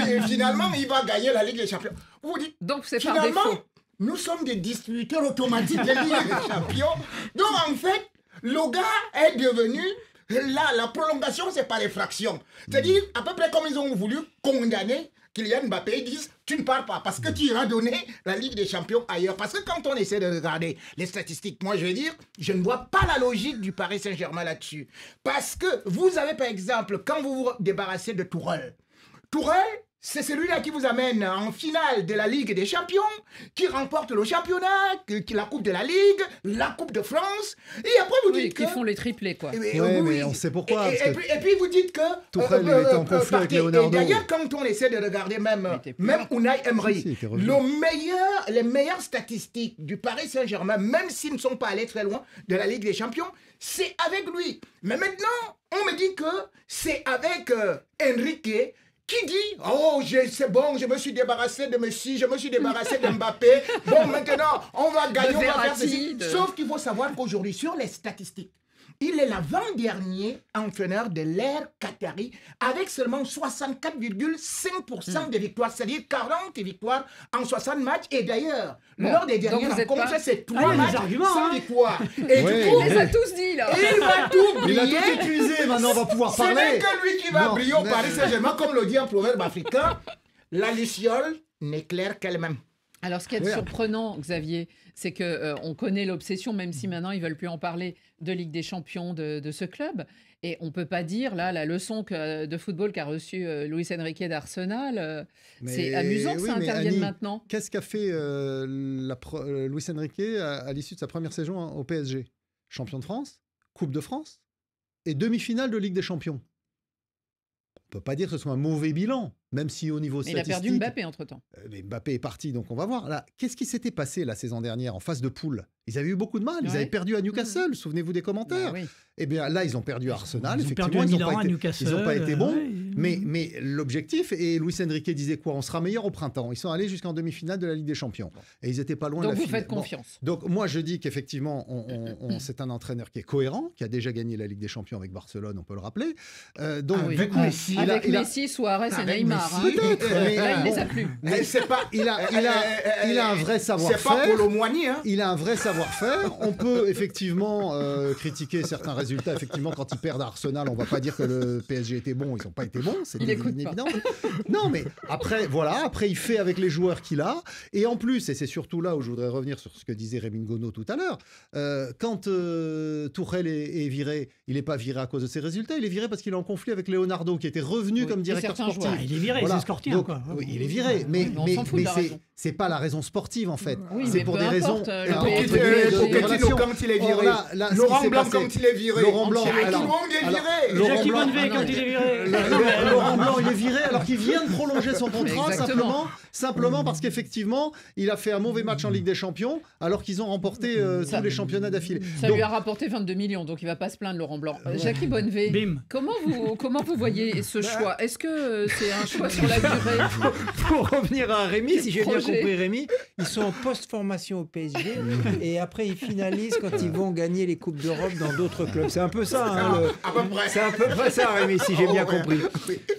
C: et finalement il va gagner la Ligue des Champions. Vous dites
B: donc c'est par défaut.
C: Nous sommes des distributeurs automatiques de Ligue des Champions. Donc, en fait, le gars est devenu... Là, la prolongation, c'est pas les fractions. C'est-à-dire, à peu près comme ils ont voulu condamner Kylian Mbappé, ils disent, tu ne pars pas parce que tu iras donner la Ligue des Champions ailleurs. Parce que quand on essaie de regarder les statistiques, moi, je veux dire, je ne vois pas la logique du Paris Saint-Germain là-dessus. Parce que vous avez, par exemple, quand vous vous débarrassez de Tourelle, c'est celui-là qui vous amène en finale de la Ligue des Champions, qui remporte le championnat, la Coupe de la Ligue, la Coupe de France. Et après, vous dites que...
B: Qui font les triplés, quoi.
D: Oui, mais on sait pourquoi.
C: Et puis, vous dites que...
D: Tourelle était en conflit avec Leonardo.
C: Et d'ailleurs, quand on essaie de regarder même Unai Emery, les meilleures statistiques du Paris Saint-Germain, même s'ils ne sont pas allés très loin de la Ligue des Champions, c'est avec lui. Mais maintenant, on me dit que c'est avec Enrique... Qui dit, oh, c'est bon, je me suis débarrassé de Messi, je me suis débarrassé de Mbappé. Bon, maintenant, on va gagner, on va faire ceci. Sauf qu'il faut savoir qu'aujourd'hui, sur les statistiques, il est l'avant-dernier entraîneur de l'ère Qatari avec seulement 64,5% de victoires, c'est-à-dire 40 victoires en 60 matchs. Et d'ailleurs, lors des dernières rencontres, c'est 3 matchs sans victoire. Et du coup,
B: il les a tous dit, là.
C: Il va tout briller.
D: Il a tout épuisé, maintenant on va pouvoir parler.
C: Ce n'est que lui qui va briller au Paris Saint-Germain, comme le dit un proverbe africain. La luciole n'est claire qu'elle-même.
B: Alors, ce qui est surprenant, Xavier, c'est qu'on connaît l'obsession, même si maintenant ils ne veulent plus en parler, de Ligue des Champions de ce club. Et on ne peut pas dire, là, la leçon de football qu'a reçue Luis Enrique d'Arsenal, c'est amusant que ça intervienne maintenant.
D: Qu'est-ce qu'a fait Luis Enrique à l'issue de sa première saison au PSG? Champion de France, Coupe de France et demi-finale de Ligue des Champions. On ne peut pas dire que ce soit un mauvais bilan, même si au niveau statistique...
B: Il a perdu Mbappé entre-temps.
D: Mbappé est parti, donc on va voir. Là, qu'est-ce qui s'était passé la saison dernière en phase de poule? Ils avaient eu beaucoup de mal. Ils avaient perdu à Newcastle. Souvenez-vous des commentaires. Eh bien, là, ils ont perdu à Arsenal.
E: Ils ont perdu à Milan, à Newcastle.
D: Ils n'ont pas été bons. Mais l'objectif, et Luis Enrique disait quoi? On sera meilleur au printemps. Ils sont allés jusqu'en demi-finale de la Ligue des Champions. Et ils n'étaient pas loin de la finale.
B: Donc vous faites confiance.
D: Donc moi, je dis qu'effectivement, c'est un entraîneur qui est cohérent, qui a déjà gagné la Ligue des Champions avec Barcelone, on peut le rappeler.
C: Avec Messi.
B: Avec Messi, Suarez et Neymar.
D: Peut-être.
B: Là, il ne les a plus.
D: Il a un vrai savoir-faire.
C: C'est pas Colomboigny.
D: Il a un vrai savoir-faire. On peut effectivement critiquer certains résultats. Effectivement, quand ils perdent à Arsenal, on ne va pas dire que le PSG était bon. Ils n'ont pas été bons. C'est évident. Non, mais après, voilà. Après, il fait avec les joueurs qu'il a. Et en plus, et c'est surtout là où je voudrais revenir sur ce que disait Rémi Ngono tout à l'heure, quand Tourelle est viré, il n'est pas viré à cause de ses résultats. Il est viré parce qu'il est en conflit avec Leonardo, qui était revenu comme directeur sportif.
E: Il est viré, c'est Scortien.
D: Oui, il est viré. Mais c'est pas la raison sportive, en fait.
B: Oui,
D: c'est pour des raisons...
C: Pochettino, quand il est viré. Laurent Blanc, quand il est viré.
D: Laurent Blanc,
E: Jackie Bonnevet, quand il est viré.
D: Laurent Blanc, il est viré alors qu'il vient de prolonger son contrat, simplement parce qu'effectivement, il a fait un mauvais match en Ligue des Champions, alors qu'ils ont remporté tous les championnats d'affilée.
B: Ça lui a rapporté 22 millions, donc il ne va pas se plaindre, Laurent Blanc. Jackie Bonnevet, comment vous voyez ce choix? Est-ce que c'est un choix sur la durée?
F: Pour revenir à Rémi, si j'ai bien compris Rémi, ils sont en post-formation au PSG et après ils finalisent quand ils vont gagner les Coupes d'Europe dans d'autres clubs. C'est un peu ça. C'est à peu près ça, Rémi, si j'ai bien compris.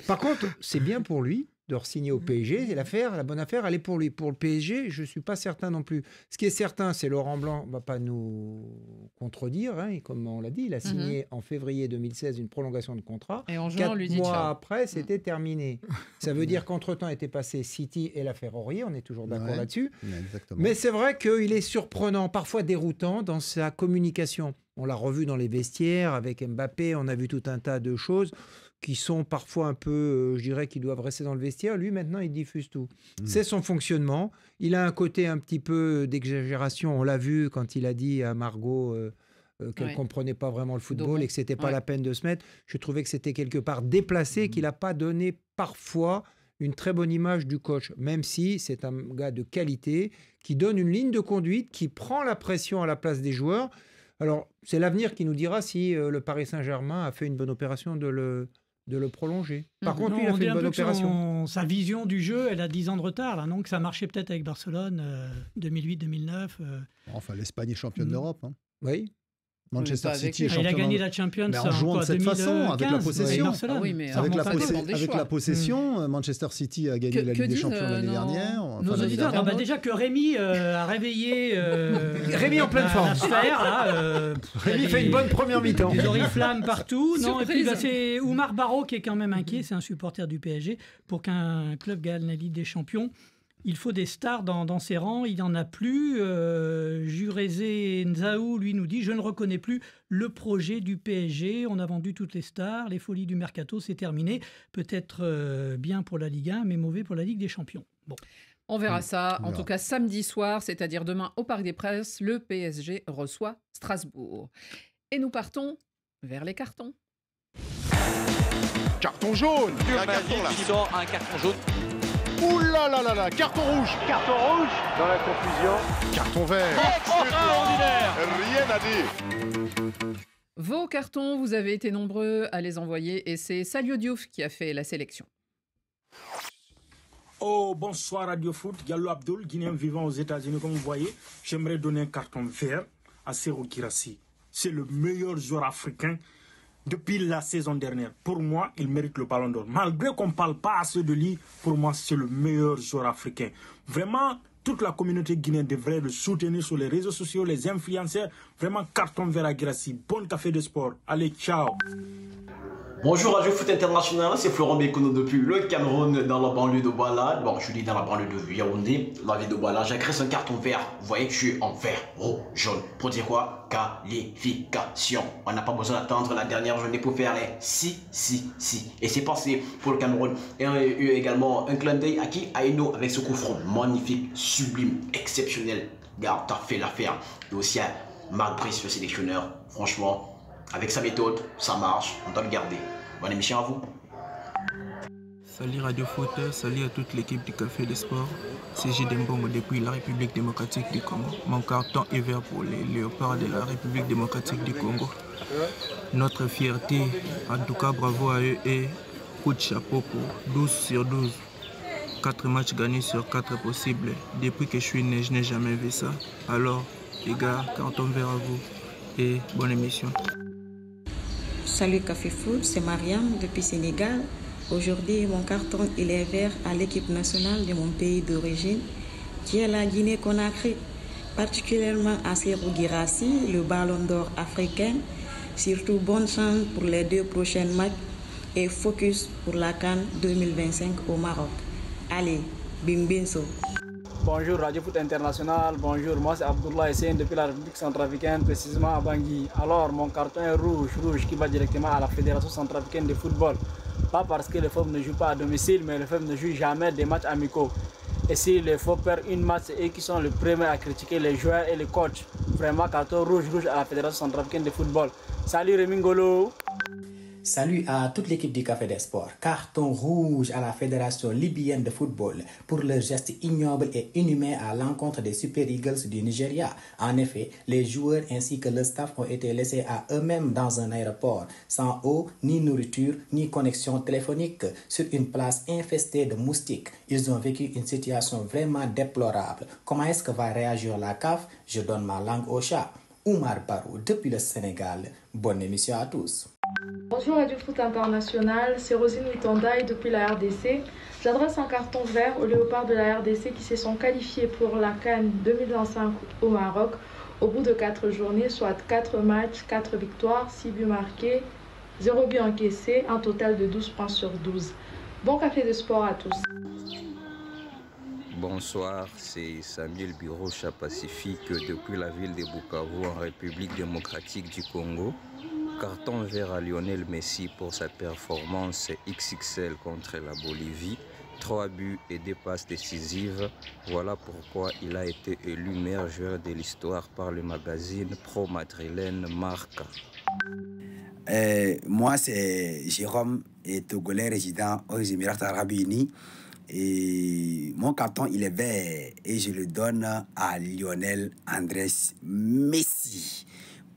F: Par contre, c'est bien pour lui de re-signer au PSG. Et la bonne affaire, elle est pour lui. Pour le PSG, je ne suis pas certain non plus. Ce qui est certain, c'est Laurent Blanc ne va pas nous contredire. Et comme on l'a dit, il a signé en février 2016 une prolongation de contrat.
B: Et en juin,
F: 4
B: lui dit
F: mois après, c'était terminé. Ça veut dire qu'entre-temps était passé City et l'affaire Aurier. On est toujours d'accord là-dessus. Mais c'est vrai qu'il est surprenant, parfois déroutant dans sa communication. On l'a revu dans les vestiaires avec Mbappé. On a vu tout un tas de choses qui sont parfois un peu, je dirais, qui doivent rester dans le vestiaire. Lui, maintenant, il diffuse tout. C'est son fonctionnement. Il a un côté un petit peu d'exagération. On l'a vu quand il a dit à Margot qu'elle ne comprenait pas vraiment le football et que ce n'était pas la peine de se mettre. Je trouvais que c'était quelque part déplacé, qu'il n'a pas donné parfois une très bonne image du coach, même si c'est un gars de qualité qui donne une ligne de conduite, qui prend la pression à la place des joueurs. Alors, c'est l'avenir qui nous dira si le Paris Saint-Germain a fait une bonne opération de le prolonger. Par contre, lui, il a fait une bonne opération.
E: Sa vision du jeu, elle a 10 ans de retard. Là, donc, ça marchait peut-être avec Barcelone 2008-2009.
D: Enfin, l'Espagne est championne d'Europe. Hein.
F: Oui.
D: Manchester City est champion.
E: Il a gagné la Champions
D: en jouant de cette façon, avec la possession.
B: Avec
D: la possession, Manchester City a gagné la Ligue des Champions l'année dernière.
E: Nos auditeurs, déjà que Rémi a réveillé
F: Rémi en pleine forme. Rémi fait une bonne première mi-temps.
E: Des oriflammes partout. Non, et puis c'est Oumar Barraud qui est quand même inquiet. C'est un supporter du PSG pour qu'un club gagne la Ligue des Champions. Il faut des stars dans ses rangs, il n'y en a plus. Jurezé Nzaou, lui, nous dit « Je ne reconnais plus le projet du PSG. On a vendu toutes les stars, les folies du mercato, c'est terminé. Peut-être bien pour la Ligue 1, mais mauvais pour la Ligue des Champions. » Bon.
B: On verra ça. En tout cas, samedi soir, c'est-à-dire demain au Parc des Princes, le PSG reçoit Strasbourg. Et nous partons vers les cartons.
I: Carton jaune.
J: Un carton là. Qui sort un carton jaune.
I: Ouh là là là là, carton rouge.
J: Carton rouge. Dans la confusion.
I: Carton vert.
J: Extraordinaire.
I: Rien à dire.
B: Vos cartons, vous avez été nombreux à les envoyer et c'est Salio Diouf qui a fait la sélection.
K: Oh, bonsoir Radio Foot, Diallo Abdoul, Guinéen vivant aux États-Unis, comme vous voyez. J'aimerais donner un carton vert à Serhou Guirassy. C'est le meilleur joueur africain depuis la saison dernière. Pour moi, il mérite le ballon d'or. Malgré qu'on ne parle pas assez de lui, pour moi, c'est le meilleur joueur africain. Vraiment, toute la communauté guinéenne devrait le soutenir sur les réseaux sociaux, les influenceurs. Vraiment, carton vert à Guirassy. Bon café de sport. Allez, ciao.
L: Bonjour Radio Foot International, c'est Florent Bekono depuis le Cameroun dans la banlieue de Douala. Bon, je dis dans la banlieue de Yaoundé, la ville de Douala. J'agresse un carton vert. Vous voyez que je suis en vert, rouge, jaune. Pour dire quoi? Qualification. On n'a pas besoin d'attendre la dernière journée pour faire les si. Et c'est passé pour le Cameroun. Et on a eu également un clin d'œil à qui? À Eno avec ce coup franc magnifique, sublime, exceptionnel. Garde, t'as fait l'affaire. Et aussi à Marc Brice, le sélectionneur. Franchement, avec sa méthode, ça marche, on doit le garder. Bonne émission à vous.
M: Salut Radio Foot, salut à toute l'équipe du Café des Sports. C'est Jdembongo depuis la République démocratique du Congo. Mon carton est vert pour les léopards de la République démocratique du Congo. Notre fierté, en tout cas bravo à eux et coup de chapeau pour 12 sur 12. 4 matchs gagnés sur 4 possibles. Depuis que je suis né, je n'ai jamais vu ça. Alors, les gars, carton vert à vous et bonne émission.
N: Salut Café Foot, c'est Mariam depuis Sénégal. Aujourd'hui, mon carton il est vert à l'équipe nationale de mon pays d'origine, qui est la Guinée-Conakry, particulièrement à Serhou Guirassy, le ballon d'or africain. Surtout bonne chance pour les 2 prochains matchs et focus pour la CAN 2025 au Maroc. Allez, bim binso.
O: Bonjour Radio Foot International, bonjour, moi c'est Abdullah Essène depuis la République centrafricaine, précisément à Bangui. Alors mon carton est rouge qui va directement à la Fédération centrafricaine de football. Pas parce que les femmes ne jouent pas à domicile, mais les femmes ne jouent jamais des matchs amicaux. Et si les femmes perdent une match, c'est eux qui sont les premiers à critiquer les joueurs et les coachs. Vraiment carton rouge à la Fédération centrafricaine de football. Salut Rémi Ngolo.
P: Salut à toute l'équipe du Café des Sports. Carton rouge à la Fédération libyenne de football pour leur geste ignoble et inhumain à l'encontre des Super Eagles du Nigeria. En effet, les joueurs ainsi que le staff ont été laissés à eux-mêmes dans un aéroport, sans eau, ni nourriture, ni connexion téléphonique, sur une place infestée de moustiques. Ils ont vécu une situation vraiment déplorable. Comment est-ce que va réagir la CAF? Je donne ma langue au chat. Oumar Barou depuis le Sénégal. Bonne émission à tous.
Q: Bonjour Radio Foot International, c'est Rosine Witondaï depuis la RDC. J'adresse un carton vert aux léopards de la RDC qui se sont qualifiés pour la CAN 2025 au Maroc au bout de 4 journées, soit 4 matchs, 4 victoires, 6 buts marqués, 0 but encaissé, un total de 12 points sur 12. Bon café de sport à tous.
R: Bonsoir, c'est Samuel Birocha Pacifique depuis la ville de Bukavu en République démocratique du Congo. Carton vert à Lionel Messi pour sa performance XXL contre la Bolivie. 3 buts et 2 passes décisives. Voilà pourquoi il a été élu meilleur joueur de l'histoire par le magazine pro-madrilène Marca.
S: Moi, c'est Jérôme, Togolais résident aux Émirats Arabes Unis. Et mon carton, il est vert et je le donne à Lionel Andrés Messi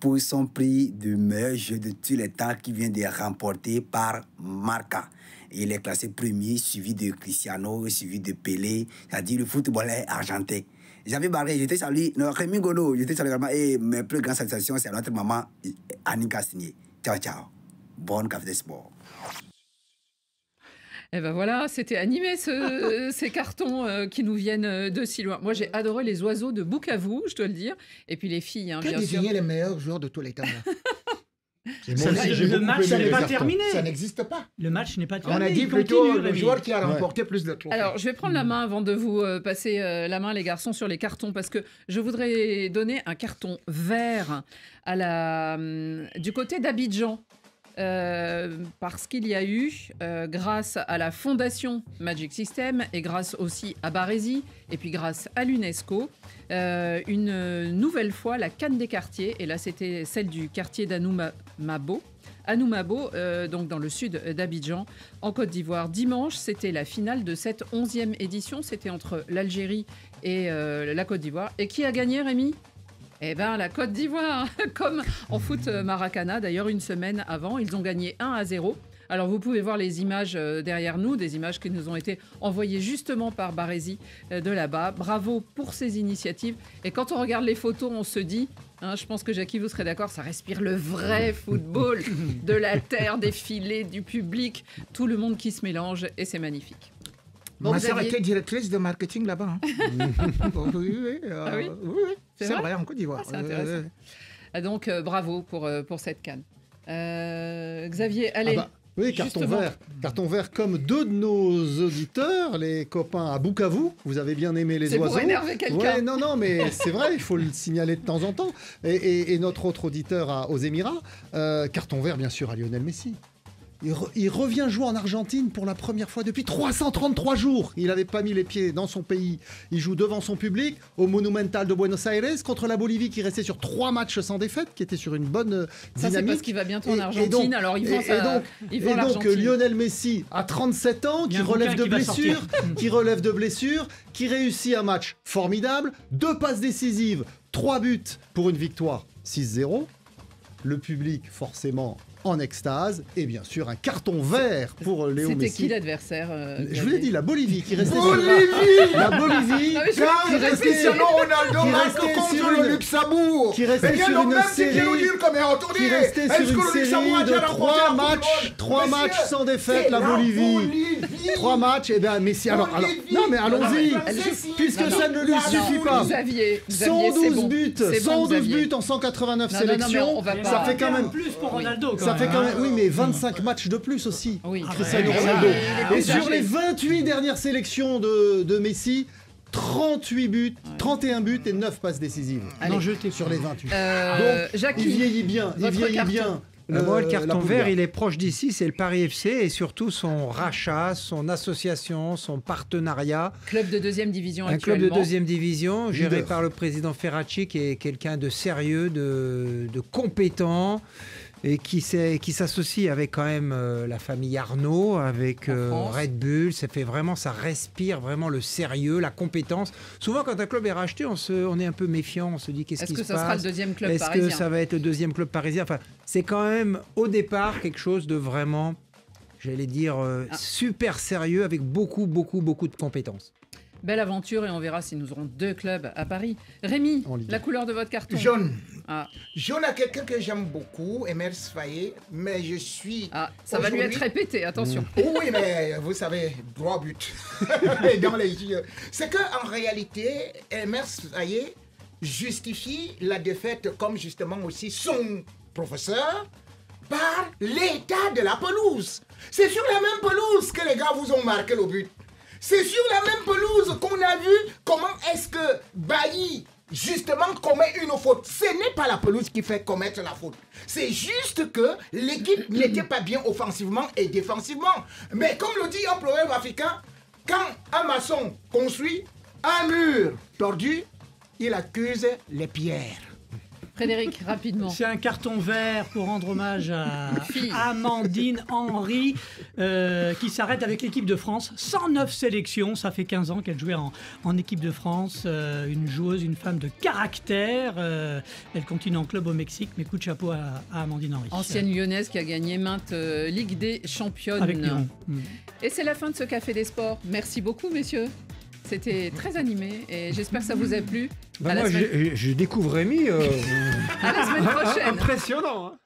S: pour son prix de meilleur jeu de tous les temps qui vient de remporter par Marca. Il est classé premier, suivi de Cristiano, suivi de Pelé, c'est-à-dire le footballeur argentin. J'avais barré, j'étais salué, Rémi Gono, j'étais salué également, et mes plus grandes satisfactions, c'est à notre maman, Annie Cassigné. Ciao, ciao. Bonne café de sport.
B: Et ben voilà, c'était animé ces cartons qui nous viennent de si loin. Moi, j'ai adoré les oiseaux de Bukavu, je dois le dire. Et puis les filles, hein, bien sûr.
C: Désigner les meilleurs joueurs de tous les temps.
E: Le match n'est pas terminé.
C: Ça n'existe pas.
E: Le match n'est pas terminé.
C: On a dit plutôt le joueur qui a remporté plus de trophées.
B: Alors, je vais prendre la main avant de vous passer la main, les garçons, sur les cartons, parce que je voudrais donner un carton vert du côté d'Abidjan. Parce qu'il y a eu, grâce à la fondation Magic System et grâce aussi à Barési et puis grâce à l'UNESCO, une nouvelle fois la CAN des quartiers, et là c'était celle du quartier d'Anoumabo, donc dans le sud d'Abidjan, en Côte d'Ivoire. Dimanche, c'était la finale de cette 11e édition, c'était entre l'Algérie et la Côte d'Ivoire. Et qui a gagné, Rémi ? Eh bien, la Côte d'Ivoire, comme en foot Maracana, d'ailleurs, une semaine avant, ils ont gagné 1-0. Alors, vous pouvez voir les images derrière nous, des images qui nous ont été envoyées justement par Barési de là-bas. Bravo pour ces initiatives. Et quand on regarde les photos, on se dit, je pense que Jackie, vous serez d'accord, ça respire le vrai football, de la terre, des filets, du public, tout le monde qui se mélange, et c'est magnifique.
C: Bon, ma sœur était directrice de marketing là-bas. Oui, c'est vrai, en Côte d'Ivoire.
B: C'est intéressant. Donc, bravo pour cette CAN. Xavier, allez.
D: Oui, carton vert comme deux de nos auditeurs, les copains à Bukavu. Vous avez bien aimé les oiseaux.
B: C'est pour énerver quelqu'un.
D: Ouais, non, mais c'est vrai, il faut le signaler de temps en temps. Et notre autre auditeur aux Émirats, carton vert bien sûr à Lionel Messi. Il revient jouer en Argentine pour la première fois depuis 333 jours. Il n'avait pas mis les pieds dans son pays. Il joue devant son public au Monumental de Buenos Aires contre la Bolivie qui restait sur 3 matchs sans défaite, qui était sur une bonne dynamique.
B: Ça, c'est parce qu'il va bientôt en Argentine. Alors, il vend
D: donc Lionel Messi, à 37 ans, qui relève de blessures, qui réussit un match formidable, 2 passes décisives, 3 buts pour une victoire 6-0. Le public, forcément, en extase, et bien sûr un carton vert pour Léo Messi.
B: C'était qui l'adversaire
D: Je vous l'ai dit, la Bolivie qui restait
C: La Bolivie qui restait sur Ronaldo marque contre le Luxembourg.
D: Qui restait sur une série de 3 matchs sans défaite, la Bolivie. 3 matchs, et bien Messi. Alors, non mais allons-y, puisque ça ne lui suffit pas. 112 buts en 189 sélections, ça fait quand même
E: plus pour Ronaldo.
D: Oui, mais 25 matchs de plus aussi. Cristiano Ronaldo. Et sur les 28 dernières sélections de Messi, 38 buts, 31 buts et 9 passes décisives. Sur les 28. Donc,
B: Jackie,
D: il vieillit bien.
F: Moi, le carton vert, il est proche d'ici, c'est le Paris FC et surtout son rachat, son association, son partenariat.
B: Club de 2e division
F: actuellement. Un club de 2e division, géré
D: Leader.
F: par le président Ferracci, qui est quelqu'un de sérieux, de compétent. Et qui s'associe avec quand même la famille Arnaud, avec Red Bull. Ça respire vraiment le sérieux, la compétence. Souvent, quand un club est racheté, on est un peu méfiant. On se dit qu'est-ce qui se passe ?
B: Est-ce que ça sera le 2e club parisien ?
F: Est-ce que ça va être le 2e club parisien ? Enfin, c'est quand même au départ quelque chose de vraiment, j'allais dire, super sérieux, avec beaucoup de compétences.
B: Belle aventure, et on verra si nous aurons 2 clubs à Paris. Rémi, la couleur de votre carton ?
C: Jaune. Jaune à quelqu'un que j'aime beaucoup, Emers Faye, mais je suis...
B: ça va lui être répété, attention.
C: Oui, mais vous savez, droit but dans les yeux. C'est qu'en réalité, Emers Faye justifie la défaite comme justement aussi son professeur par l'état de la pelouse. C'est sur la même pelouse que les gars vous ont marqué le but. C'est sur la même pelouse qu'on a vu comment est-ce que Bailly, justement, commet une faute. Ce n'est pas la pelouse qui fait commettre la faute. C'est juste que l'équipe n'était pas bien offensivement et défensivement. Mais comme le dit un proverbe africain, quand un maçon construit un mur tordu, il accuse les pierres.
B: Frédéric, rapidement.
E: C'est un carton vert pour rendre hommage à Amandine Henry, qui s'arrête avec l'équipe de France. 109 sélections, ça fait 15 ans qu'elle jouait en équipe de France. Une joueuse, une femme de caractère. Elle continue en club au Mexique, mais coup de chapeau à Amandine Henry.
B: Ancienne lyonnaise qui a gagné maintes Ligue des Championnes.
E: Avec Lyon.
B: Et c'est la fin de ce Café des Sports. Merci beaucoup, messieurs. C'était très animé et j'espère que ça vous a plu.
F: Moi, je découvre Rémi.
B: À la semaine prochaine.
F: Impressionnant. Hein.